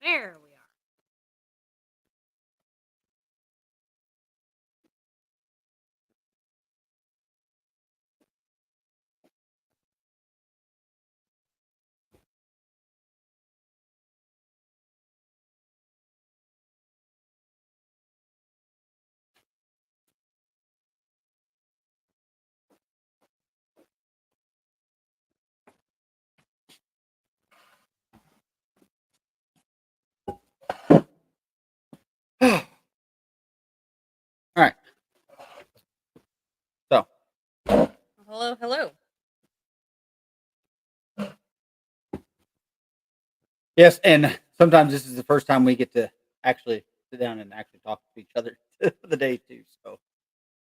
There we are. All right. So, Hello, hello. yes, and sometimes this is the first time we get to actually sit down and actually talk to each other for the day too. So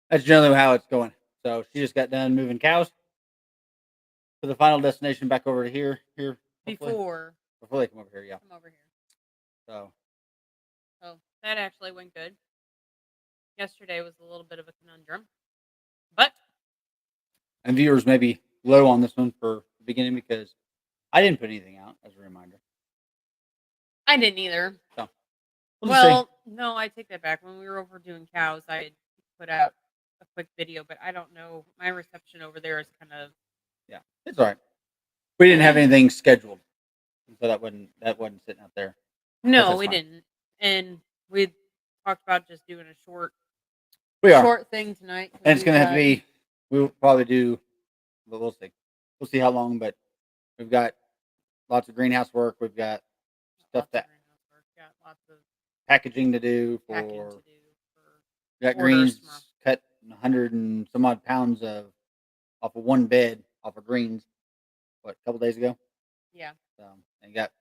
that's generally how it's going. So she just got done moving cows to the final destination back over to here hopefully Before they come over here. Yeah. come over here. So So that actually went good. Yesterday was a little bit of a conundrum, but and viewers may be low on this one for the beginning because I didn't put anything out as a reminder. I didn't either. So we'll just say Well, no, I take that back. When we were over doing cows, I had put out a quick video, but I don't know. My reception over there is kind of yeah, it's all right. We didn't have anything scheduled, so that wasn't sitting out there. no, that's we fine. didn't, and we talked about just doing a We are. short thing tonight. 'cause And it's we've gonna have to got- be. We'll probably do, but we'll see. We'll see how long. But we've got lots of greenhouse work. We've got stuff lots of that greenhouse work. Got lots of packaging to do packing for. to do for We got orders greens tomorrow. cut 100 and some odd pounds of off of one bed off of greens. What, a couple days ago? Yeah, And got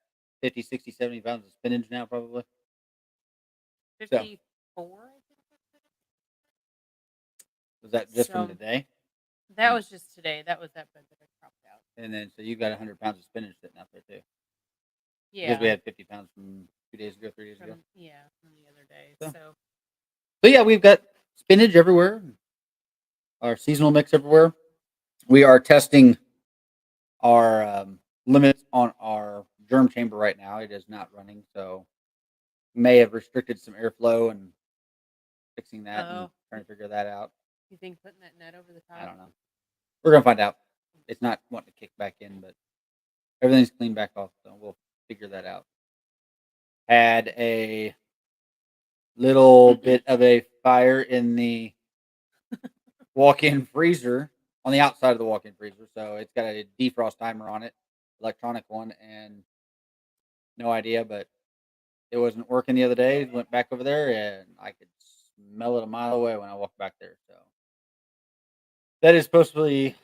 50, 60, 70 pounds of spinach now probably. 54. I think Was that just from So- today? that was just today. That was that bed that I cropped out. And then so you got 100 pounds of spinach sitting out there too. Yeah, Because we had 50 pounds from 2 days ago, 3 days ago. from the other day. So. So So yeah, we've got spinach everywhere. Our seasonal mix everywhere. We are testing our limits on our germ chamber right now. It is not running, so may have restricted some airflow and fixing that and Oh. trying to figure that out. you think putting that net over the top? I don't know. We're gonna find out. It's not wanting to kick back in, but everything's cleaned back off, so we'll figure that out. Had a little bit of a fire in the walk-in freezer on the outside of the walk-in freezer, so it's got a defrost timer on it, electronic one, and no idea, but it wasn't working the other day. Went back over there, and I could smell it a mile away when I walked back there. So that is supposed to be,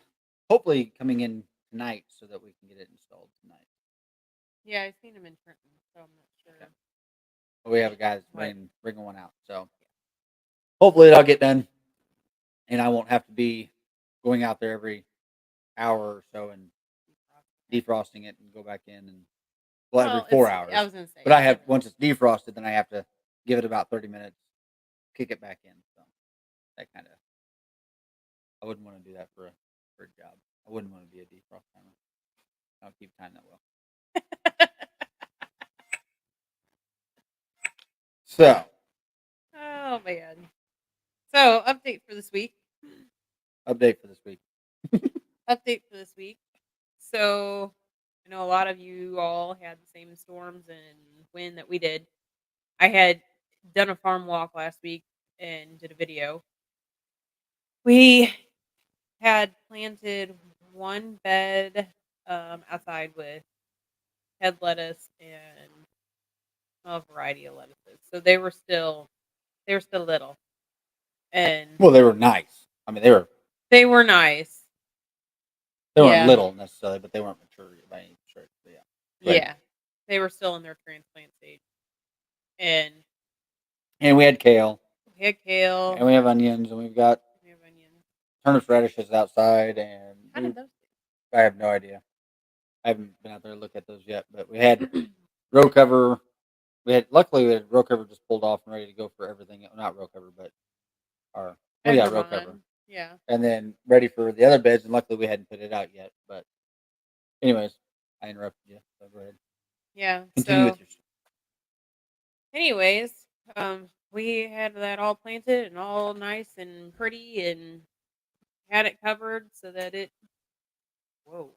hopefully, coming in tonight, so that we can get it installed tonight. Yeah, I've seen them in Trenton, so I'm not sure. Okay. But we have a guy that's What? bringing one out, so hopefully it'll get done, and I won't have to be going out there every hour or so and defrosting it and go back in and every 4 hours. I was gonna say, But I have once it's defrosted, then I have to give it about 30 minutes, kick it back in. So that kind of, I wouldn't want to do that for a job. I wouldn't want to be a defrost timer. I don't keep time that well. So Oh man. So update for this week. update for this week. Update for this week. So I know a lot of you all had the same storms and wind that we did. I had done a farm walk last week and did a video. We had planted one bed outside with head lettuce and a variety of lettuces. So they were still little. And Well, they were nice. I mean, they were nice. They weren't Yeah. little necessarily, but they weren't mature by any stretch. But yeah. Right. Yeah. They were still in their transplant stage. And we had kale. we had kale. And we have onions, and we've got We have onions. turnips, radishes outside, and How did those I have no idea. I haven't been out there to look at those yet, but we had row cover. Luckily we had row cover just pulled off and ready to go for everything. Not row cover, but row cover. Yeah. And then ready for the other beds, and luckily we hadn't put it out yet. But anyways, I interrupted you, so go ahead. Yeah. Continue with your story. Anyways, we had that all planted and all nice and pretty and had it covered so that it whoa,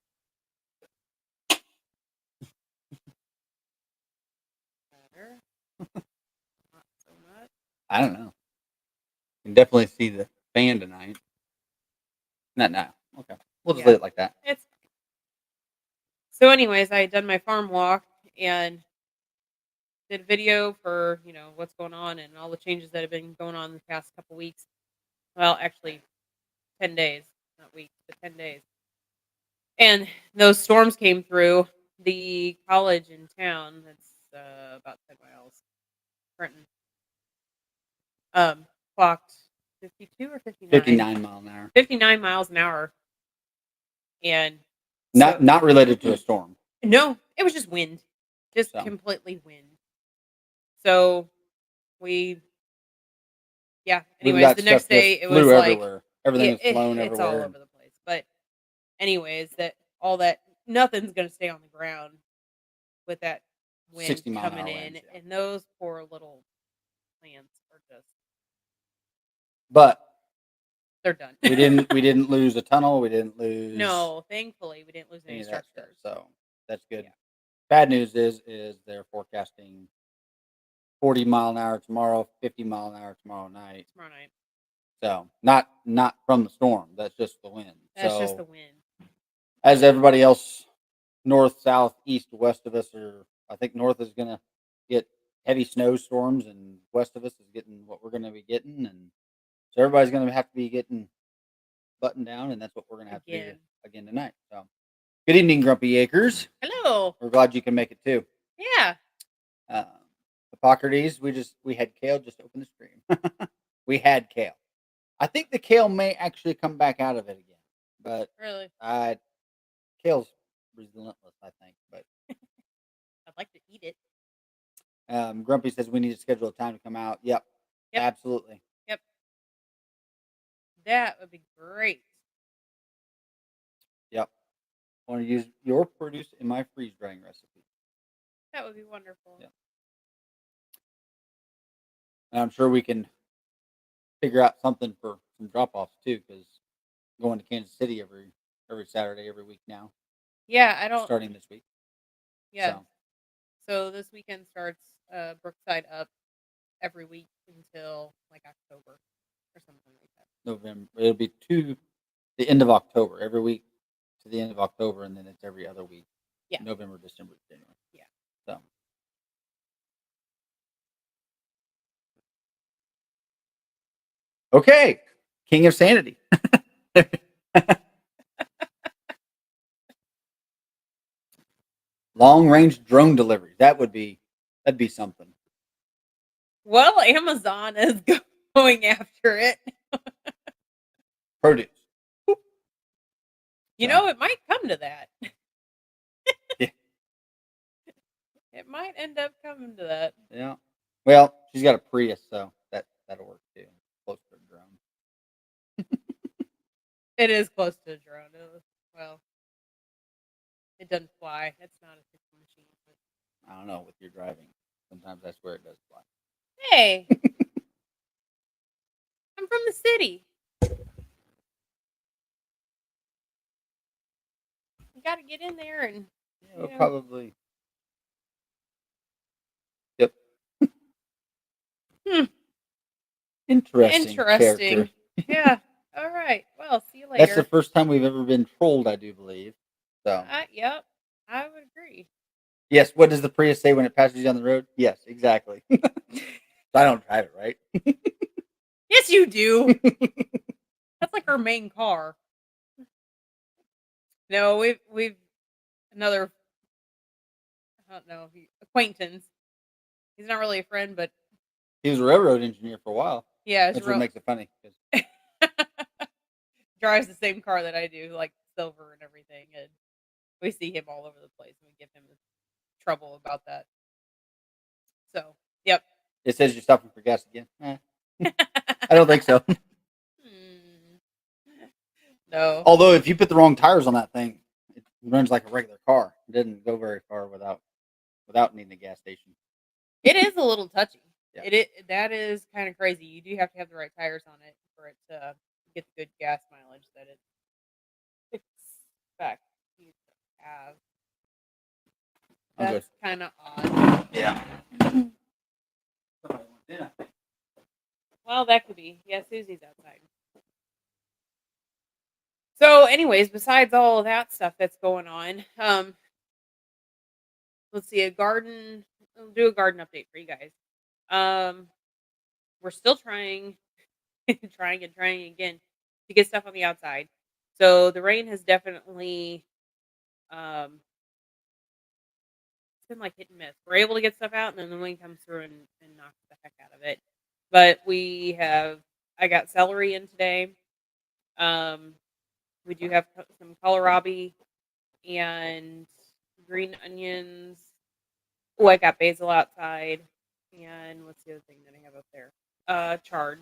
better, not so much. I don't know. Can definitely see the fan tonight. Not now. Okay. We'll just Yeah. leave it like that. It's so anyways, I had done my farm walk and did a video for, what's going on and all the changes that have been going on the past couple weeks. Well, actually 10 days, not weeks, but 10 days. And those storms came through the college in town that's about 10 miles, Trenton. Clocked 52 or 59? 59 mile an hour. 59 miles an hour. And Not so, not related to a storm. no, it was just wind, just So completely wind. So we, yeah. we've Anyways, got the stuff next just day it was flew like, everywhere. Everything yeah, is flown it's all everywhere. over the place. But anyways, that nothing's gonna stay on the ground with that wind 60 mile an coming hour in, winds. Yeah. and those poor little plants are just But they're done. we didn't lose a tunnel. We didn't lose No, thankfully we didn't lose any any of that stuff. structures. So that's good. Yeah, Bad news is they're forecasting 40 mile an hour tomorrow, 50 mile an hour tomorrow night. tomorrow night. So not from the storm. That's just the wind. That's just So the wind. as everybody else, north, south, east, west of us are, I think north is gonna get heavy snowstorms, and west of us is getting what we're gonna be getting, and so everybody's gonna have to be getting buttoned down, and that's what we're gonna have to do Again. again tonight. So good evening, Grumpy Acres. Hello. We're glad you can make it too. Yeah. Um, Hippocrates, we had kale just open the stream. We had kale. I think the kale may actually come back out of it again, but Really. kale's relentless, I think. But I'd like to eat it. Grumpy says we need to schedule a time to come out. Yep, Yep. absolutely. Yep. That would be great. Yep. Want to use your produce in my freeze drying recipe. That would be wonderful. Yep. And I'm sure we can figure out something for some drop offs too, because going to Kansas City every Saturday, every week now, Yeah, I don't. starting this week. Yeah. So So this weekend starts Brookside up every week until like October or something like that. November, it'll be to the end of October, every week to the end of October, and then it's every other week. Yeah. November, December, January. Yeah. So okay, King of Sanity. Long range drone delivery. That'd be something. Well, Amazon is going after it. Produce. So, It might come to that. yeah. It might end up coming to that. Yeah. Well, she's got a Prius, so that'll work too. Close to a drone. It is close to a drone. Well, it doesn't fly. It's not a super machine. But... I don't know with your driving. Sometimes I swear it does fly. Hey, I'm from the city. You got to get in there and Yeah, we'll probably. Yep. Hmm. Interesting. Interesting. Character. Yeah. All right. Well, see you later. That's the first time we've ever been trolled, I do believe. So. Yep. I would agree. Yes. What does the Prius say when it passes you down the road? Yes, exactly. I don't drive it, right? Yes, you do. That's like our main car. No, we've another. I don't know acquaintance. He's not really a friend, but He was a railroad engineer for a while. yeah, That's what makes it funny. drives the same car that I do, like silver and everything, and we see him all over the place, and we give him trouble about that. So, yep. It says you're stopping for gas again. I don't think so. No. Although if you put the wrong tires on that thing, it runs like a regular car. It doesn't go very far without needing a gas station. It is a little touchy. Yeah. That is kinda crazy. You do have to have the right tires on it for it to get the good gas mileage that it expects you to have. I'm good. That's kinda odd. Yeah. Somebody wants dinner. Well, that could be. Yeah, Susie's outside. So, anyways, besides all of that stuff that's going on, let's see, I'll do a garden update for you guys. Um, we're still trying, trying again to get stuff on the outside. So the rain has definitely, um, it's been like hit and miss. We're able to get stuff out, and then the wind comes through and knocks the heck out of it. But I got celery in today. Um, we do have some kohlrabi and green onions. Oh, I got basil outside. And what's the other thing that I have up there? Chard.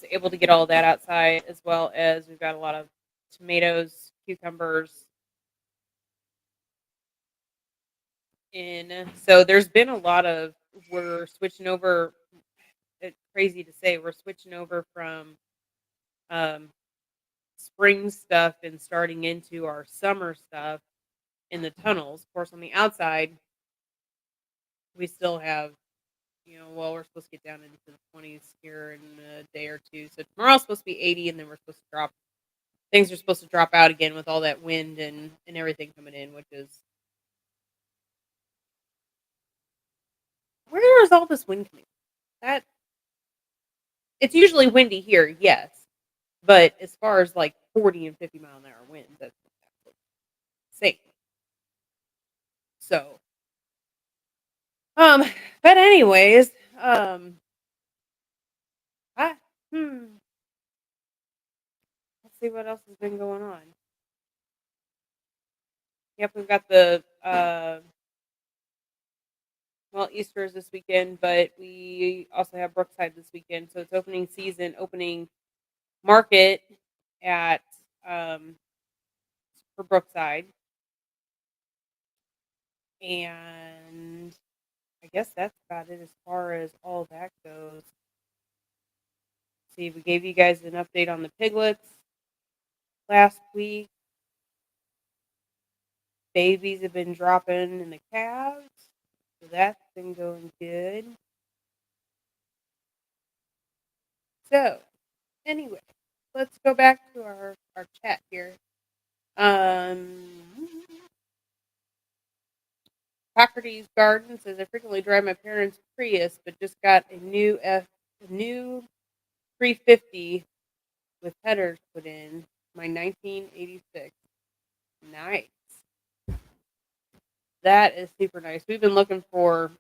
Was able to get all that outside, as well as we've got a lot of tomatoes, cucumbers in. So there's been a lot of we're switching over. It's crazy to say we're switching over from um, spring stuff and starting into our summer stuff in the tunnels. Of course, on the outside, we still have, well, we're supposed to get down into the 20s here in a day or two. So tomorrow's supposed to be 80, and then we're supposed to drop. Things are supposed to drop out again with all that wind and everything coming in, which is where is all this wind coming from? That it's usually windy here, yes, but as far as like 40 and 50 mile an hour winds, that's insane. So, um, but anyways, I hmm, let's see what else has been going on. Yep, we've got the well, Easter is this weekend, but we also have Brookside this weekend, so it's opening season, opening market at um for Brookside, and I guess that's about it as far as all that goes. See, we gave you guys an update on the piglets last week. Babies have been dropping in the calves, so that's been going good. So, anyway, let's go back to our chat here. Um, Socrates Garden says I frequently drive my parents' Prius, but just got a new 350 with headers put in. My 1986. Nice. That is super nice. We've been looking for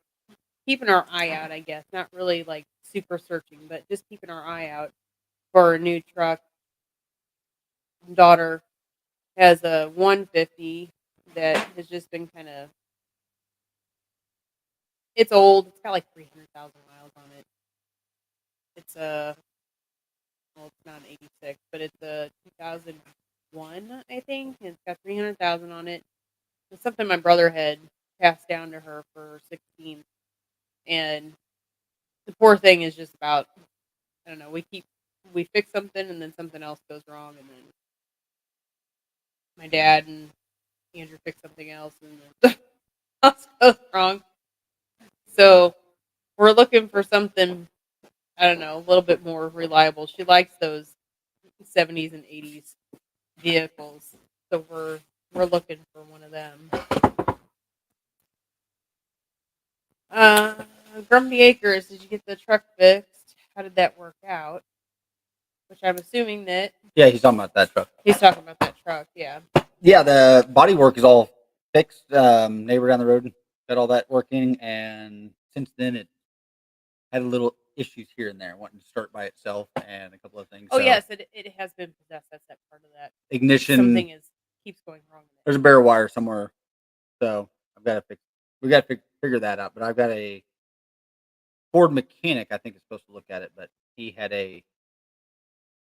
keeping our eye out, I guess. Not really like super searching, but just keeping our eye out for a new truck. Daughter has a 150 that has just been kind of it's old. It's got like 300,000 miles on it. It's a well, it's not an 86, but it's a 2001, I think. And it's got 300,000 on it. It's something my brother had passed down to her for 16, and the poor thing is just about I don't know. We fix something and then something else goes wrong, and then my dad and Andrew fix something else and then something else goes wrong. So we're looking for something I don't know, a little bit more reliable. She likes those 70s and 80s vehicles, so we're looking for one of them. Uh, Grumpy Acres, did you get the truck fixed? How did that work out? Which I'm assuming that Yeah, he's talking about that truck. he's talking about that truck. Yeah. Yeah, the body work is all fixed. Neighbor down the road got all that working, and since then it had a little issues here and there, wanting to start by itself and a couple of things. Oh So yes, it has been possessed. That's that part of that. ignition, Something is keeps going wrong with there's it. a bare wire somewhere. So I've got to fix. We got to figure that out. But I've got a Ford mechanic. I think is supposed to look at it, but he had a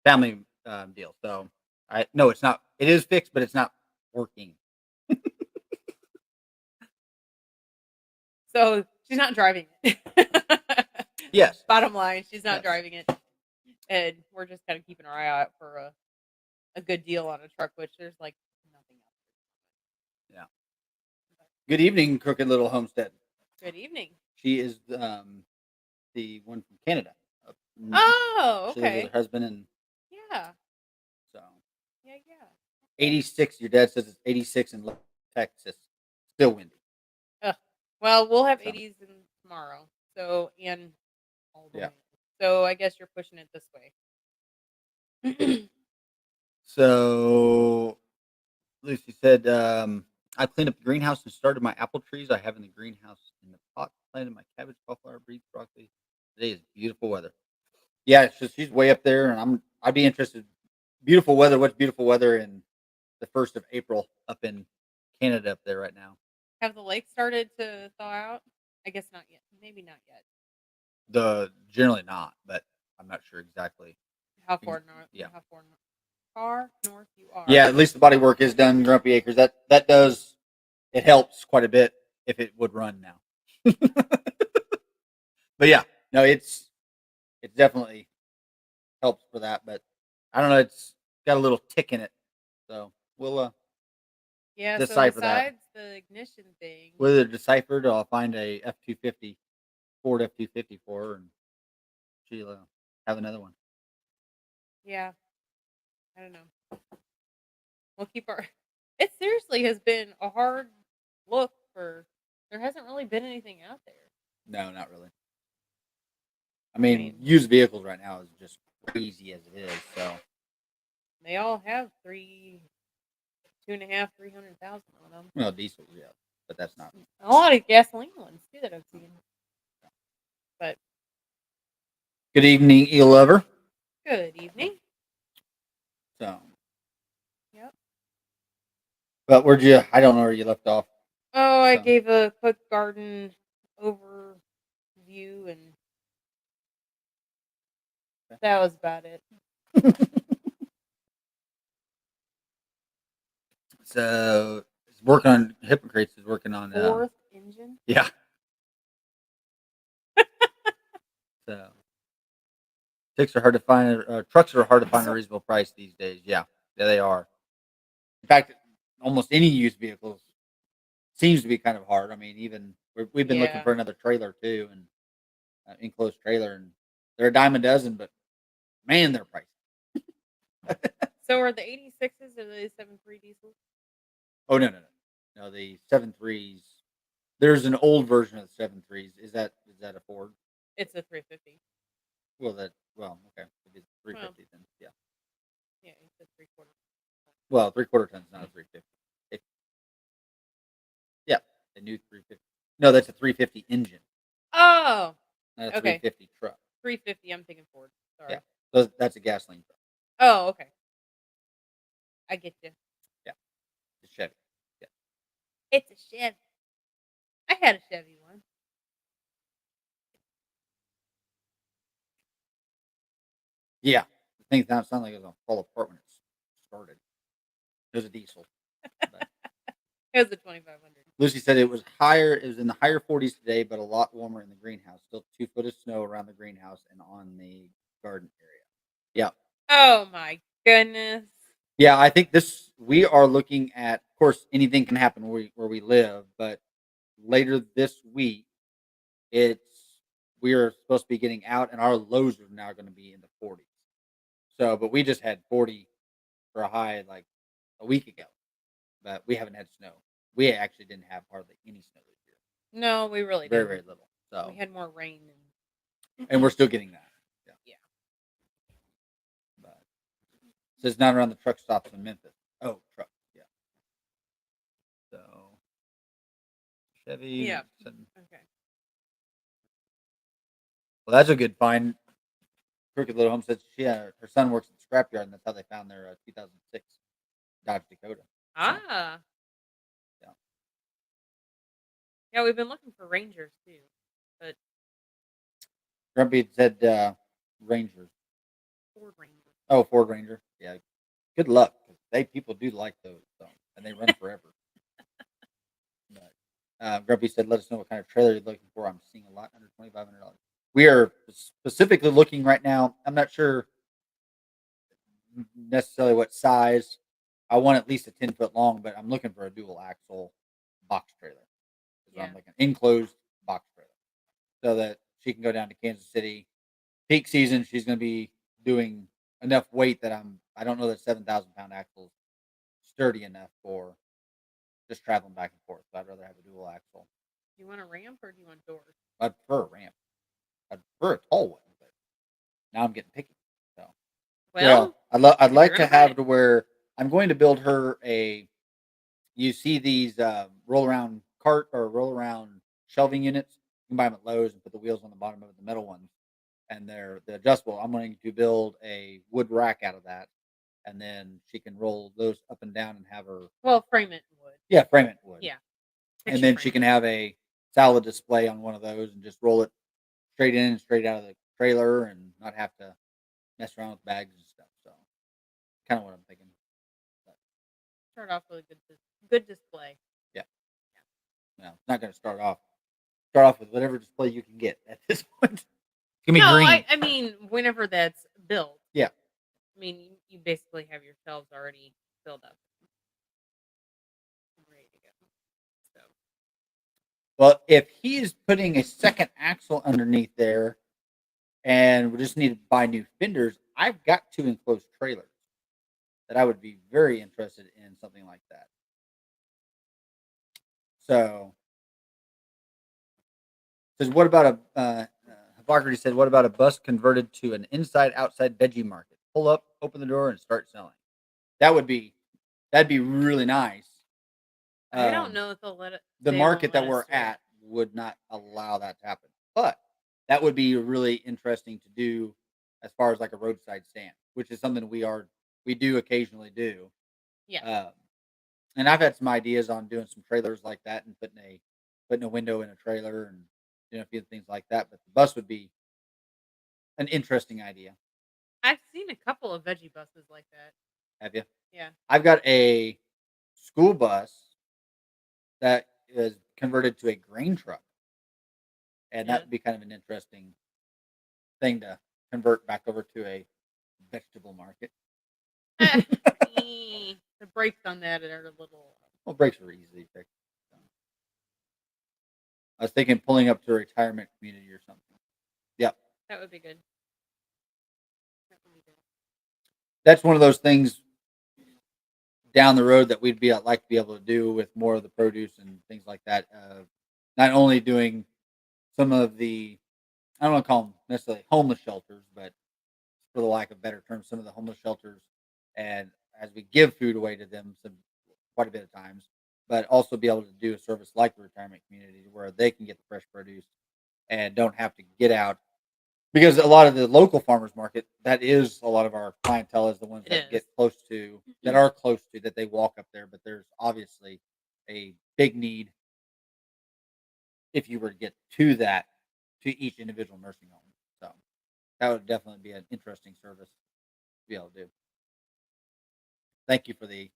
family deal. So I no, it's not. It is fixed, but it's not working. So she's not driving it. Yes. Bottom line, she's not Yes. driving it, and we're just kind of keeping our eye out for a good deal on a truck, which there's like nothing else. Yeah. Good evening, Crooked Little Homestead. Good evening. She is the one from Canada. Oh, She lives with okay. her husband, and Yeah, so yeah, yeah. 86. Your dad says it's 86 in Texas. Still windy. Ugh. Well, we'll have So 80s in tomorrow. So and all the yeah. way. So I guess you're pushing it this way. So Lucy said, I cleaned up the greenhouse and started my apple trees I have in the greenhouse in the pot. Planted my cabbage, cauliflower, beets, broccoli. Today is beautiful weather. Yeah, she's way up there, and I'd be interested. Beautiful weather. What's beautiful weather in the 1st of April up in Canada up there right now? Have the lakes started to thaw out? I guess not yet. Maybe not yet. The generally not, but I'm not sure exactly. How far north? Yeah, Far north you are. yeah. At least the body work is done. Grumpy Acres. That does it helps quite a bit if it would run now. But yeah, no, it's definitely helps for that. But I don't know. It's got a little tick in it, so we'll Yeah. So decipher that. besides the ignition thing, Whether deciphered, I'll find a F-250 Ford F-250 for her, and she'll have another one. yeah, I don't know. We'll keep our. It seriously has been a hard look for. There hasn't really been anything out there. No, not really. I I mean, mean, used vehicles right now is just crazy as it is. So they all have 2.5, 300,000 on them. well, diesels, yeah, but that's not. A lot of gasoline ones too that I've seen. But Good evening, eel lover. good evening. So, Yep. but where'd you? I don't know where you left off. Oh, I So, gave a quick garden overview, and that was about it. so it's working on hypocrites. Is working on. Fourth engine. Yeah. So trucks are hard to find a reasonable price these days. Yeah, yeah, they are. In fact, almost any used vehicles seems to be kind of hard. I mean, even we've been looking Yeah. for another trailer too, and enclosed trailer, and they're a dime a dozen, but man, they're pricey. So are the 86s or the 7.3 diesels? Oh no, the 7.3s. There's an old version of the 7.3s. Is that a Ford? It's a 350. Well okay. If it's Well, 350, then yeah. yeah, it's a 3/4. Well, 3/4 tons, not a 350. Yeah, the new 350. No, that's a 350 engine, Oh, not a okay. 350 truck. 350. I'm thinking Ford. Yeah, Sorry. so that's a gasoline truck. Oh, okay. I get you. Yeah, it's Chevy. Yeah, It's a Chevy. I had a Chevy one. yeah. The thing sounded like it was gonna fall apart when it started. It was a diesel. But It was a 2500. Lucy said it was higher. It was in the higher 40s today, but a lot warmer in the greenhouse. Still 2 foot of snow around the greenhouse and on the garden area. Yeah, Oh my goodness. yeah. I think we are looking at. Of course, anything can happen where we live, but later this week, it's we are supposed to be getting out, and our lows are now going to be in the 40s. So, but we just had 40 for a high like a week ago, but we haven't had snow. We actually didn't have hardly any snow this year. No, we really Very, didn't. very little. So, We had more rain and we're still getting that. Yeah. yeah. But so it's not around the truck stops in Memphis. Oh, truck. Yeah. So Chevy. Yeah. Nixon. Okay. Well, that's a good find. Crooked Little Home says her son works at the scrapyard, and that's how they found their 2006 Dodge Dakota. So, Ah. yeah. Yeah, we've been looking for Rangers too. But Grumpy said Ranger. Ford Ranger. Oh, Ford Ranger. Yeah. Good luck. People do like those, so, and they run forever. But Grumpy said, "Let us know what kind of trailer you're looking for. I'm seeing a lot under $2,500. We are specifically looking right now. I'm not sure necessarily what size. I want at least a 10-foot long, but I'm looking for a dual axle box trailer. So Yeah. I'm like an enclosed box trailer, so that she can go down to Kansas City. Peak season, she's going to be doing enough weight that I don't know that 7,000 pound axle is sturdy enough for just traveling back and forth. So I'd rather have a dual axle. Do you want a ramp or do you want doors? I'd prefer a ramp. I'd prefer a tall one, but now I'm getting picky. So Well, I'd if you're like to gonna buy have it, to where I'm going to build her a. You see these roll around cart or roll around shelving units. You can buy them at Lowe's and put the wheels on the bottom of it, the metal ones, and they're the adjustable. I'm going to build a wood rack out of that, and then she can roll those up and down and have her. well, frame it in wood. Yeah, frame it in wood, Yeah, and picture then she frame can it. have a salad display on one of those and just roll it straight in and straight out of the trailer and not have to mess around with bags and stuff. So, kind of what I'm thinking. But, Start off with a good display. yeah, no, it's not going to start off with whatever display you can get at this point. It's gonna be No, green. I mean whenever that's built. Yeah. I mean you basically have your shelves already filled up and ready to go. So Well, if he's putting a second axle underneath there, and we just need to buy new fenders, I've got two enclosed trailers that I would be very interested in something like that. So, says what about a Hippocrates said, what about a bus converted to an inside outside veggie market? Pull up, open the door, and start selling. That would be that'd be really nice. I don't Um, know if they'll let it. the They won't market let that us we're do it. at would not allow that to happen, but that would be really interesting to do as far as like a roadside stand, which is something we do occasionally do. Yeah, Um, and I've had some ideas on doing some trailers like that and putting a window in a trailer and doing a few things like that. But the bus would be an interesting idea. I've seen a couple of veggie buses like that. Have you? Yeah, I've got a school bus that is converted to a grain truck, and that yeah. would be kind of an interesting thing to convert back over to a vegetable market. Eh, the brakes on that are a little. Well, brakes are easily fixed. So, I was thinking pulling up to a retirement community or something. Yep. That would be good. That would be good. That's one of those things down the road that we'd be like to be able to do with more of the produce and things like that. Not only doing some of the I don't want to call them necessarily homeless shelters, but for the lack of better terms, some of the homeless shelters, and as we give food away to them, quite a bit of times, but also be able to do a service like the retirement community where they can get the fresh produce and don't have to get out because a lot of the local farmers market, that is a lot of our clientele is the ones It that get is. close to that are close to that they walk up there, but there's obviously a big need if you were to get to that to each individual nursing home. So that would definitely be an interesting service to be able to do. Thank you for the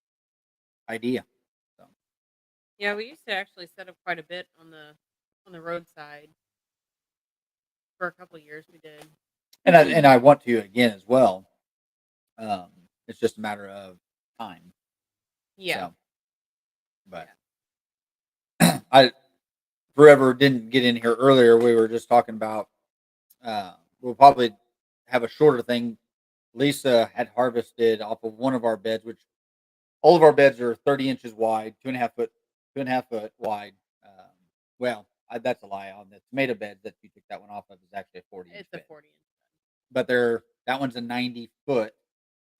idea. So, Yeah, we used to actually set up quite a bit on the roadside for a couple of years. We did. and I want to again as well. Um, it's just a matter of time. Yeah, So, but yeah. I forever didn't get in here earlier. We were just talking about we'll probably have a shorter thing. Lisa had harvested off of one of our beds, which all of our beds are 30 inches wide, 2.5 foot, 2.5 foot wide. That's a lie. On the tomato bed that you took that one off of is actually a 40 inch It's a bed, 40 inch. but that one's a 90 foot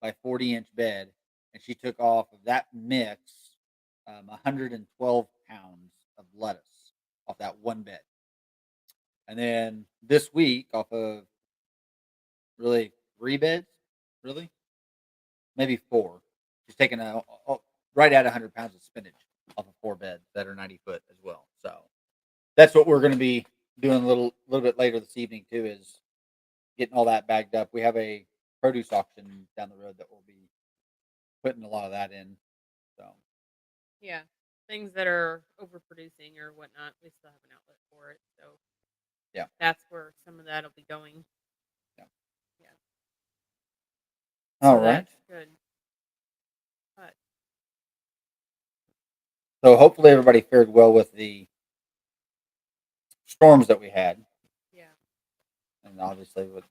by 40 inch bed, and she took off of that mix 112 pounds of lettuce off that one bed. And then this week, off of really three beds, really maybe four, she's taken right at 100 pounds of spinach off of four beds that are 90 foot as well. So that's what we're going to be doing a little bit later this evening too. Is getting all that bagged up. We have a produce auction down the road that we'll be putting a lot of that in. So Yeah. things that are overproducing or whatnot, we still have an outlet for it. So Yeah. that's where some of that'll be going. Yeah. Yeah. All So right. that's good. But So hopefully everybody fared well with the storms that we had, yeah. and obviously with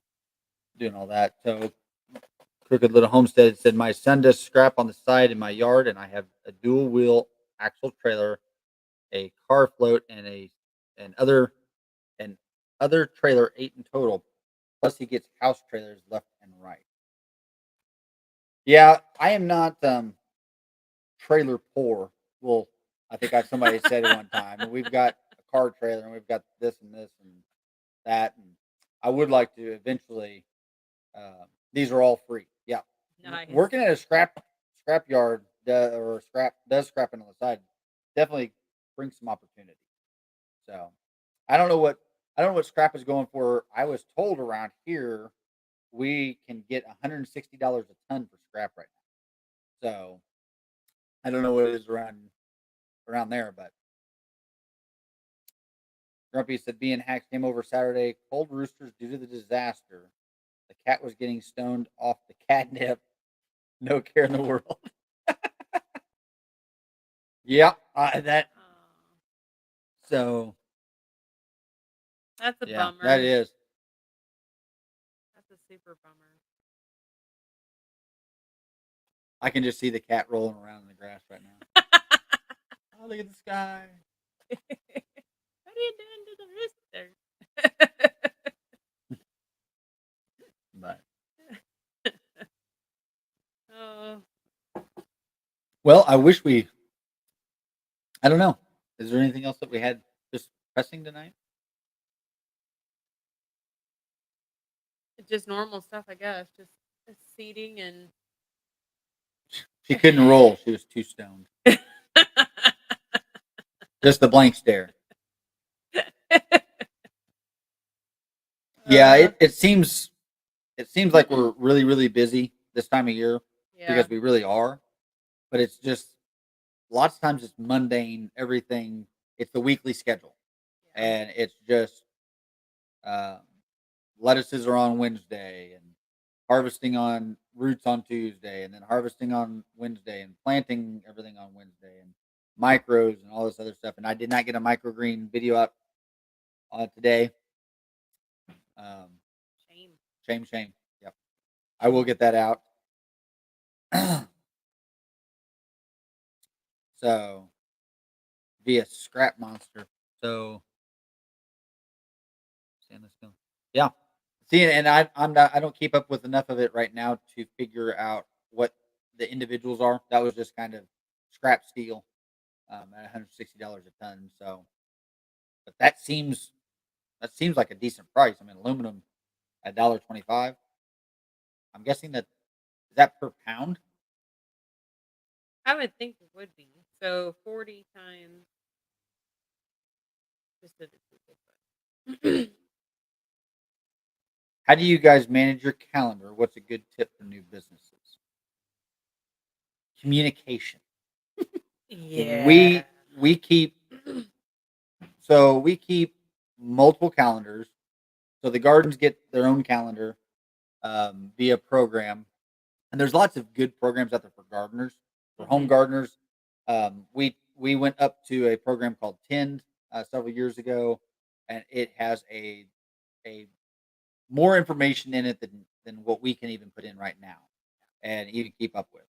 doing all that. So Crooked Little Homestead said, "My son does scrap on the side in my yard, and I have a dual wheel axle trailer, a car float, and other and other trailer 8 in total. Plus he gets house trailers left and right." Yeah, I am not trailer poor. Well, I think somebody said it one time, and we've got a car trailer, and we've got this and this and that, and I would like to eventually. These are all free. Yeah, Nice. working at a scrap yard or scrapping on the side definitely brings some opportunity. So I don't know what scrap is going for. I was told around here we can get $160 a ton for scrap right now. So I don't know what it is around there, but Grumpy said being hacks came over Saturday. Cold roosters due to the disaster. The cat was getting stoned off the catnip. No care in the world. Yeah, that. Oh, So that's a yeah, that bummer. is. That's a super bummer. I can just see the cat rolling around in the grass right now. Oh, look at the sky. What are you doing to the rooster? But Oh, well, I wish we. I don't know. Is there anything else that we had just pressing tonight? just normal stuff, I guess. Just seating and She couldn't roll. She was too stoned. Just the blank stare. Yeah, uh, it seems like we're really really busy this time of year yeah, because we really are. But it's just lots of times it's mundane. Everything. It's the weekly schedule, yeah. and it's just uh, lettuces are on Wednesday and harvesting on roots on Tuesday, and then harvesting on Wednesday and planting everything on Wednesday and micros and all this other stuff. And I did not get a microgreen video up today. Um, Shame. shame, shame. Yep, I will get that out. So via Scrap Monster. So stainless steel. Yeah. See, and I'm not. I don't keep up with enough of it right now to figure out what the individuals are. That was just kind of scrap steel at $160 a ton. So, but that seems like a decent price. I mean, aluminum at $1.25. I'm guessing that is that per pound. I would think it would be. So 40 times just did it super quick. How do you guys manage your calendar? What's a good tip for new businesses? Communication. Yeah. We keep we keep multiple calendars. So the gardens get their own calendar via program, and there's lots of good programs out there for gardeners, for home Mhm. gardeners. We went up to a program called Tend several years ago, and it has a more information in it than what we can even put in right now, and even keep up with.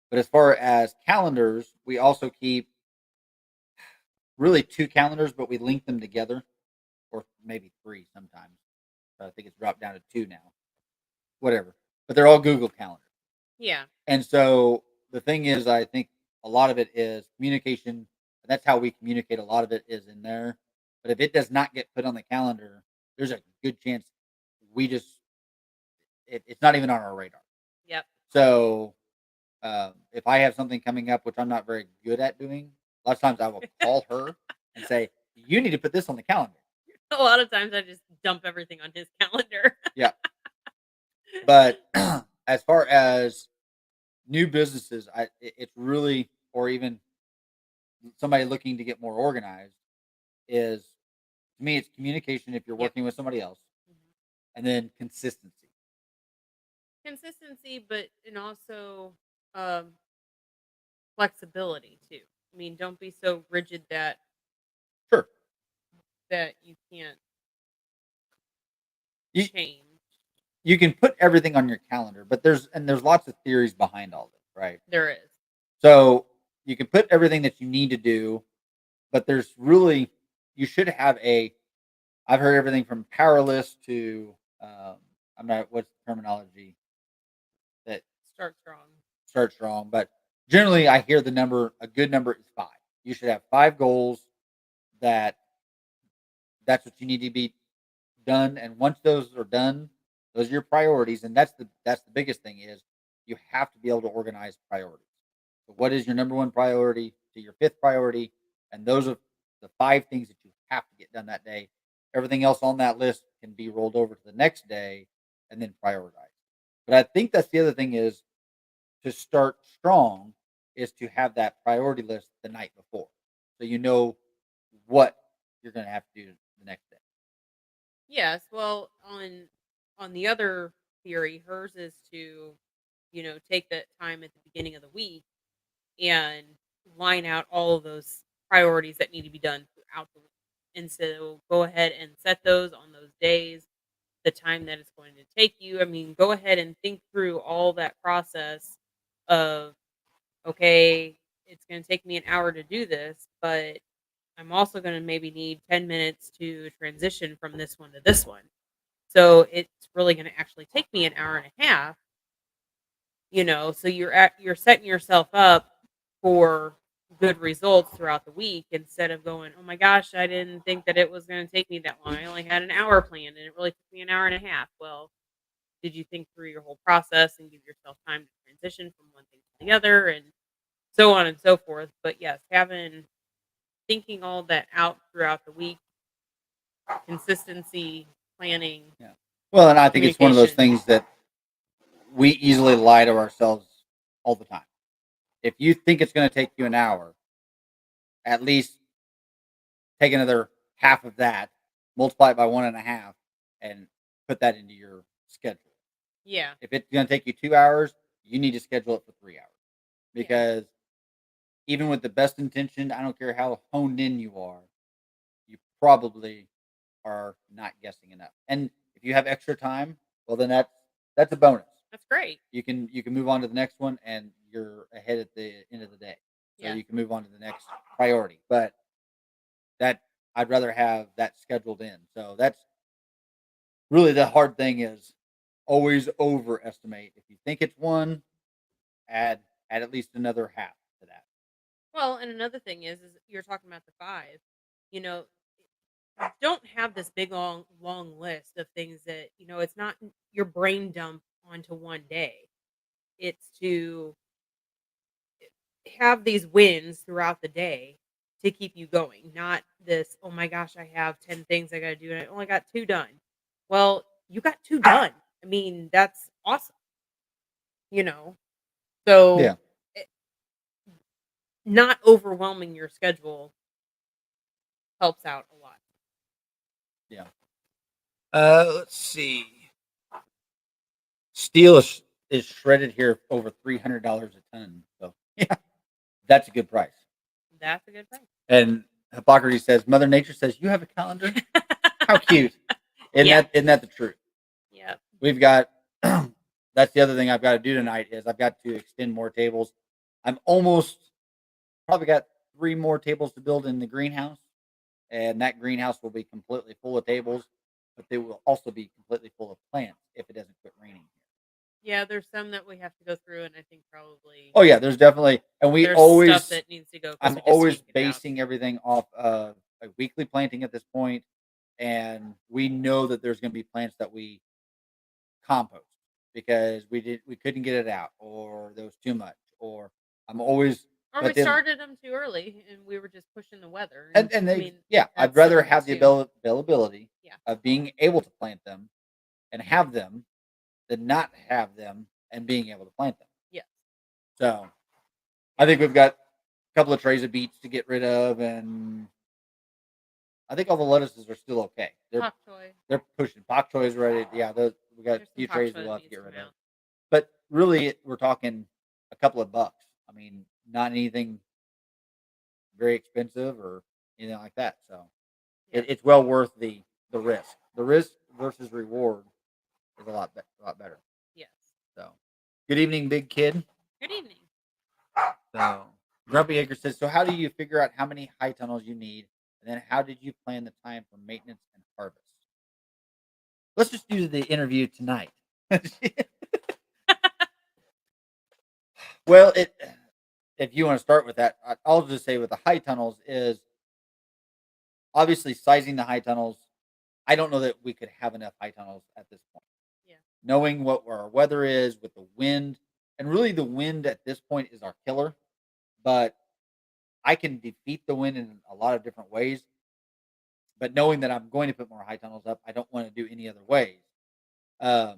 But as far as calendars, we also keep really two calendars, but we link them together, or maybe three sometimes. I think it's dropped down to two now. Whatever, but they're all Google calendars. Yeah. And so the thing is, I think a lot of it is communication. And that's how we communicate. A lot of it is in there. But if it does not get put on the calendar, there's a good chance we just it's not even on our radar. Yep. So if I have something coming up, which I'm not very good at doing, a lot of times I will call her and say, "You need to put this on the calendar." A lot of times I just dump everything on his calendar. Yeah, but as far as new businesses, it's really or even somebody looking to get more organized is, to me, it's communication if you're Yep. working with somebody else, Mhm. and then consistency. Consistency, but and also um, flexibility too. I mean, don't be so rigid that Sure. you can't You change. you can put everything on your calendar, but there's lots of theories behind all this, right? There is. So you can put everything that you need to do, but there's really you should have a. I've heard everything from power list to I'm not what's the terminology that Start strong. start strong, but generally I hear a good number is five. You should have five goals that that's what you need to be done, and once those are done, those are your priorities, and that's the biggest thing is you have to be able to organize priorities. So what is your number one priority to your fifth priority, and those are the five things that you have to get done that day. Everything else on that list can be rolled over to the next day and then prioritize. But I think that's the other thing is to start strong is to have that priority list the night before, so you know what you're going to have to do the next day. Yes. Well, on the other theory, hers is to, take that time at the beginning of the week and line out all of those priorities that need to be done throughout the week. And so go ahead and set those on those days, the time that it's going to take you. I mean, go ahead and think through all that process of, okay, it's going to take me an hour to do this, but I'm also going to maybe need 10 minutes to transition from this one to this one. So it's really going to actually take me an hour and a half, so you're setting yourself up for good results throughout the week instead of going, "Oh my gosh, I didn't think that it was going to take me that long. I only had an hour planned and it really took me an hour and a half." Well, did you think through your whole process and give yourself time to transition from one thing to the other and so on and so forth? But yes, having thinking all that out throughout the week, consistency, planning, Yeah. Well, and I think it's one of those communication. things that we easily lie to ourselves all the time. If you think it's going to take you an hour, at least take another half of that, multiply it by 1.5, and put that into your schedule. Yeah. If it's going to take you 2 hours, you need to schedule it for 3 hours Yeah. because even with the best intention, I don't care how honed in you are, you probably are not guessing enough. And if you have extra time, well, then that's a bonus. That's great. You can move on to the next one, and you're ahead at the end of the day, so Yeah. you can move on to the next priority. But that I'd rather have that scheduled in. So that's really the hard thing is always overestimate. If you think it's one, add at least another half to that. Well, and another thing is you're talking about the 5. You know, don't have this big long list of things that, it's not your brain dump onto one day. It's to have these wins throughout the day to keep you going, not this, "Oh my gosh, I have 10 things I got to do and I only got 2 done." Well, you got 2 done. I mean, that's awesome, you know. Yeah, So, eh, not overwhelming your schedule helps out a lot. yeah. Let's see. Steel is shredded here over $300 a ton. So yeah, that's a good price. That's a good thing. And Hippocrates says, Mother Nature says, you have a calendar? How cute. Isn't Yeah. that the truth? Yep. We've got that's the other thing I've got to do tonight is I've got to extend more tables. I'm almost probably got three more tables to build in the greenhouse, and that greenhouse will be completely full of tables, but they will also be completely full of plants if it doesn't quit raining here. Yeah, there's some that we have to go through, and I think probably Oh yeah, there's definitely, and there's stuff that needs to go because I'm we just always yanked it out. basing everything off of a weekly planting at this point, and we know that there's going to be plants that we compost because we couldn't get it out or there was too much or I'm always Or we but then started them too early, and we were just pushing the weather, and, and I they mean, yeah I'd that's some rather of it have the too. availability Yeah. of being able to plant them and have them than not have them and being able to plant them. Yes. So I think we've got a couple of trays of beets to get rid of, and I think all the lettuces are still okay. Pop choy. They're pushing bok choy is ready. Yeah, those we got a There's some few pop trays choy we'll that have to needs get to rid come of. out. But really, we're talking a couple of bucks. I mean, not anything very expensive or anything like that. So Yeah. it's well worth the risk. The risk versus reward is a lot better. Yes. So, good evening, big kid. Good evening. So, Grumpy Acre says, so how do you figure out how many high tunnels you need, and then how did you plan the time for maintenance and harvest? Let's just do the interview tonight. Well, if you want to start with that, I'll just say with the high tunnels is obviously sizing the high tunnels. I don't know that we could have enough high tunnels at this point. Yeah. Knowing what our weather is with the wind, and really the wind at this point is our killer, but I can defeat the wind in a lot of different ways. But knowing that I'm going to put more high tunnels up, I don't want to do any other ways. Um,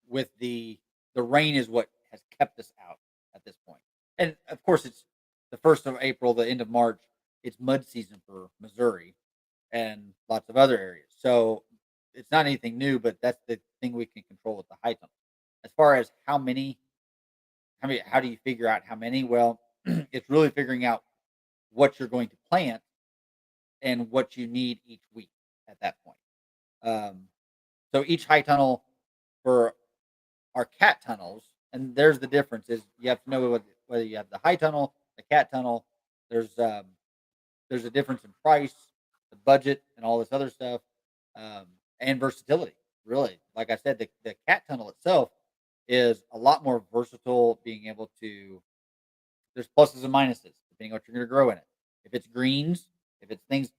with the rain is what has kept us out at this point. And of course, it's the 1st of April, the end of March. It's mud season for Missouri and lots of other areas. So it's not anything new, but that's the thing we can control with the high tunnel. As far as how do you figure out how many? Well, it's really figuring out what you're going to plant and what you need each week at that point. Um, so each high tunnel for our cat tunnels, and there's the difference is you have to know whether you have the high tunnel, the cat tunnel. There's a difference in price, the budget, and all this other stuff, um, and versatility. Really, like I said, the cat tunnel itself is a lot more versatile. Being able to there's pluses and minuses depending on what you're going to grow in it. If it's greens, if it's things,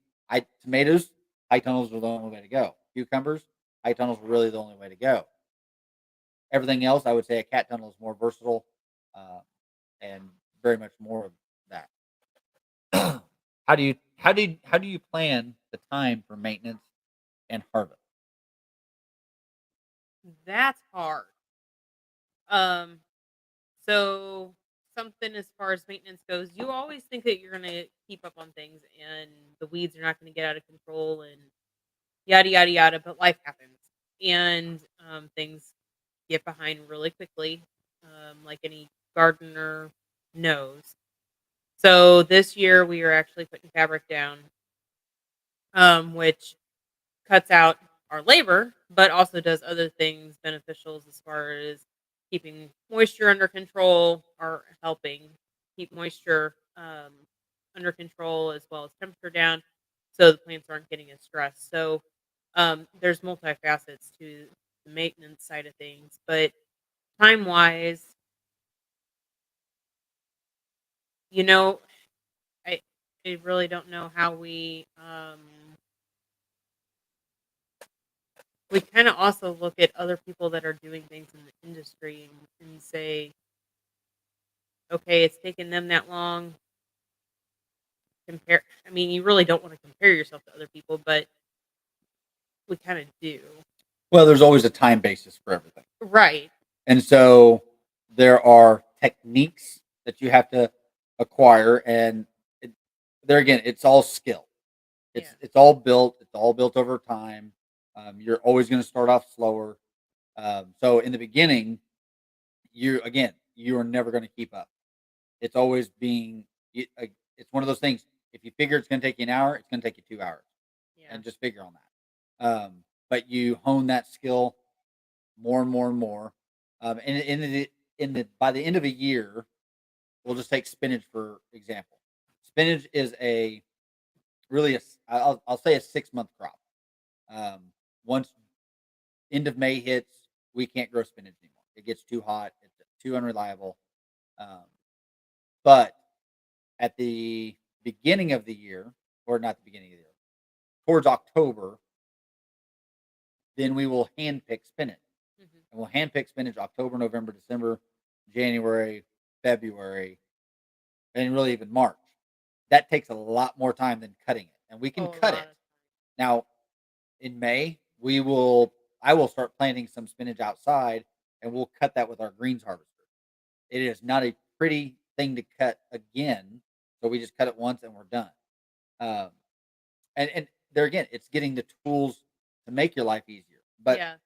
tomatoes, high tunnels are the only way to go. Cucumbers, high tunnels are really the only way to go. Everything else, I would say a cat tunnel is more versatile, uh, and very much more of that. How do you plan the time for maintenance and harvest? That's hard. Um, so something as far as maintenance goes, you always think that you're gonna keep up on things and the weeds are not gonna get out of control and yada yada yada, but life happens and things get behind really quickly, like any gardener knows. So this year we are actually putting fabric down, which cuts out our labor, but also does other things beneficial as far as keeping moisture under control or helping keep moisture under control as well as temperature down so the plants aren't getting as stressed. So there's multifacets to the maintenance side of things, but time wise, you know, I, I really don't know how we kind of also look at other people that are doing things in the industry and say, okay, it's taken them that long. Compare. I mean, you really don't want to compare yourself to other people, but we kind of do. Well, there's always a time basis for everything. Right. And so there are techniques that you have to acquire, and it, there again, it's all skill. Yeah. It's all built. It's all built over time. You're always going to start off slower. So in the beginning, you are never going to keep up. It's always it's one of those things. If you figure it's going to take you an hour, it's going to take you 2 hours, Yeah. and just figure on that. But you hone that skill more and more and more. And in the by the end of a year, we'll just take spinach for example. Spinach is a really a s- I'll say a 6 month crop. Um, Once end of May hits, we can't grow spinach anymore. It gets too hot. It's too unreliable. Um, but at the beginning of the year, or not the beginning of the year, towards October, then we will hand pick spinach. Hmm. And we'll hand pick spinach October, November, December, January, February, and really even March. That takes a lot more time than cutting it. And we can Oh, a cut lot it. of. Now, in May, I will start planting some spinach outside and we'll cut that with our greens harvester. It is not a pretty thing to cut again, so we just cut it once and we're done. Um, and there again, it's getting the tools to make your life easier. But Yes.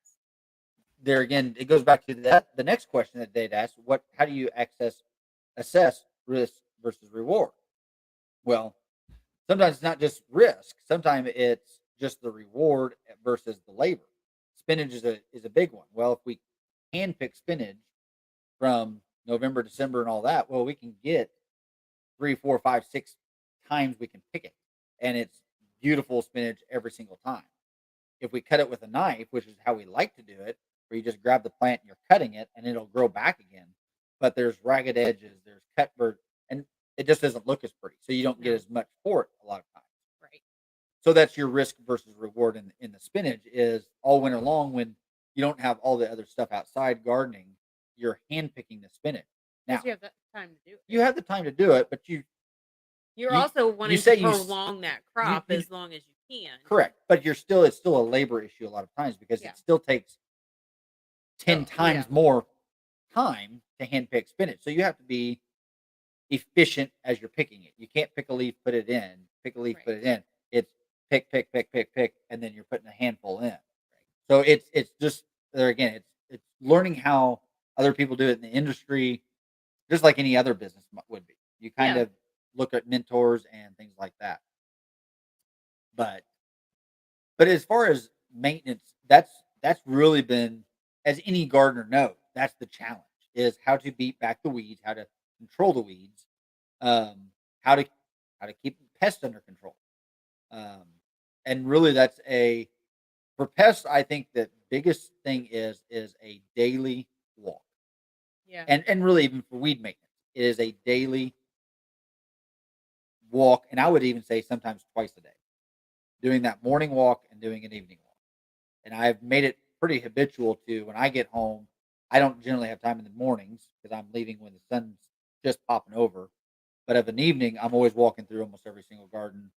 there again, it goes back to that the next question that they'd ask: what? How do you assess risk versus reward? Well, sometimes it's not just risk. Sometimes it's just the reward versus the labor. Spinach is a big one. Well, if we hand pick spinach from November, December, and all that, well, we can get 3, 4, 5, 6 times we can pick it, and it's beautiful spinach every single time. If we cut it with a knife, which is how we like to do it, where you just grab the plant and you're cutting it, and it'll grow back again. But there's ragged edges, there's cut bird, and it just doesn't look as pretty. So you don't get No. as much for it a lot of times. Right. So that's your risk versus reward in the spinach is all winter long when you don't have all the other stuff outside gardening, you're hand picking the spinach. Because Now you have that time to do it. you have the time to do it, but You're you also you wanting to say prolong that crop you as long as you can. correct, but it's still a labor issue a lot of times because Yeah. it still takes 10 Oh, yeah. times more time to hand pick spinach. So you have to be efficient as you're picking it. You can't pick a leaf, put it in, pick a leaf, Right. put it in. It's pick, pick, pick, pick, pick, and then you're putting a handful in. So it's just there again. It's learning how other people do it in the industry, just like any other business would be. You kind Yeah. of look at mentors and things like that. But as far as maintenance, that's really been, as any gardener knows, that's the challenge is how to beat back the weeds, how to control the weeds, um, how to keep pests under control. Um, and really that's a for pests, I think the biggest thing is a daily walk. Yeah. And really even for weed maintenance, it is a daily walk, and I would even say sometimes twice a day. Doing that morning walk and doing an evening walk. And I've made it pretty habitual to when I get home. I don't generally have time in the mornings because I'm leaving when the sun's just popping over. But of an evening, I'm always walking through almost every single garden,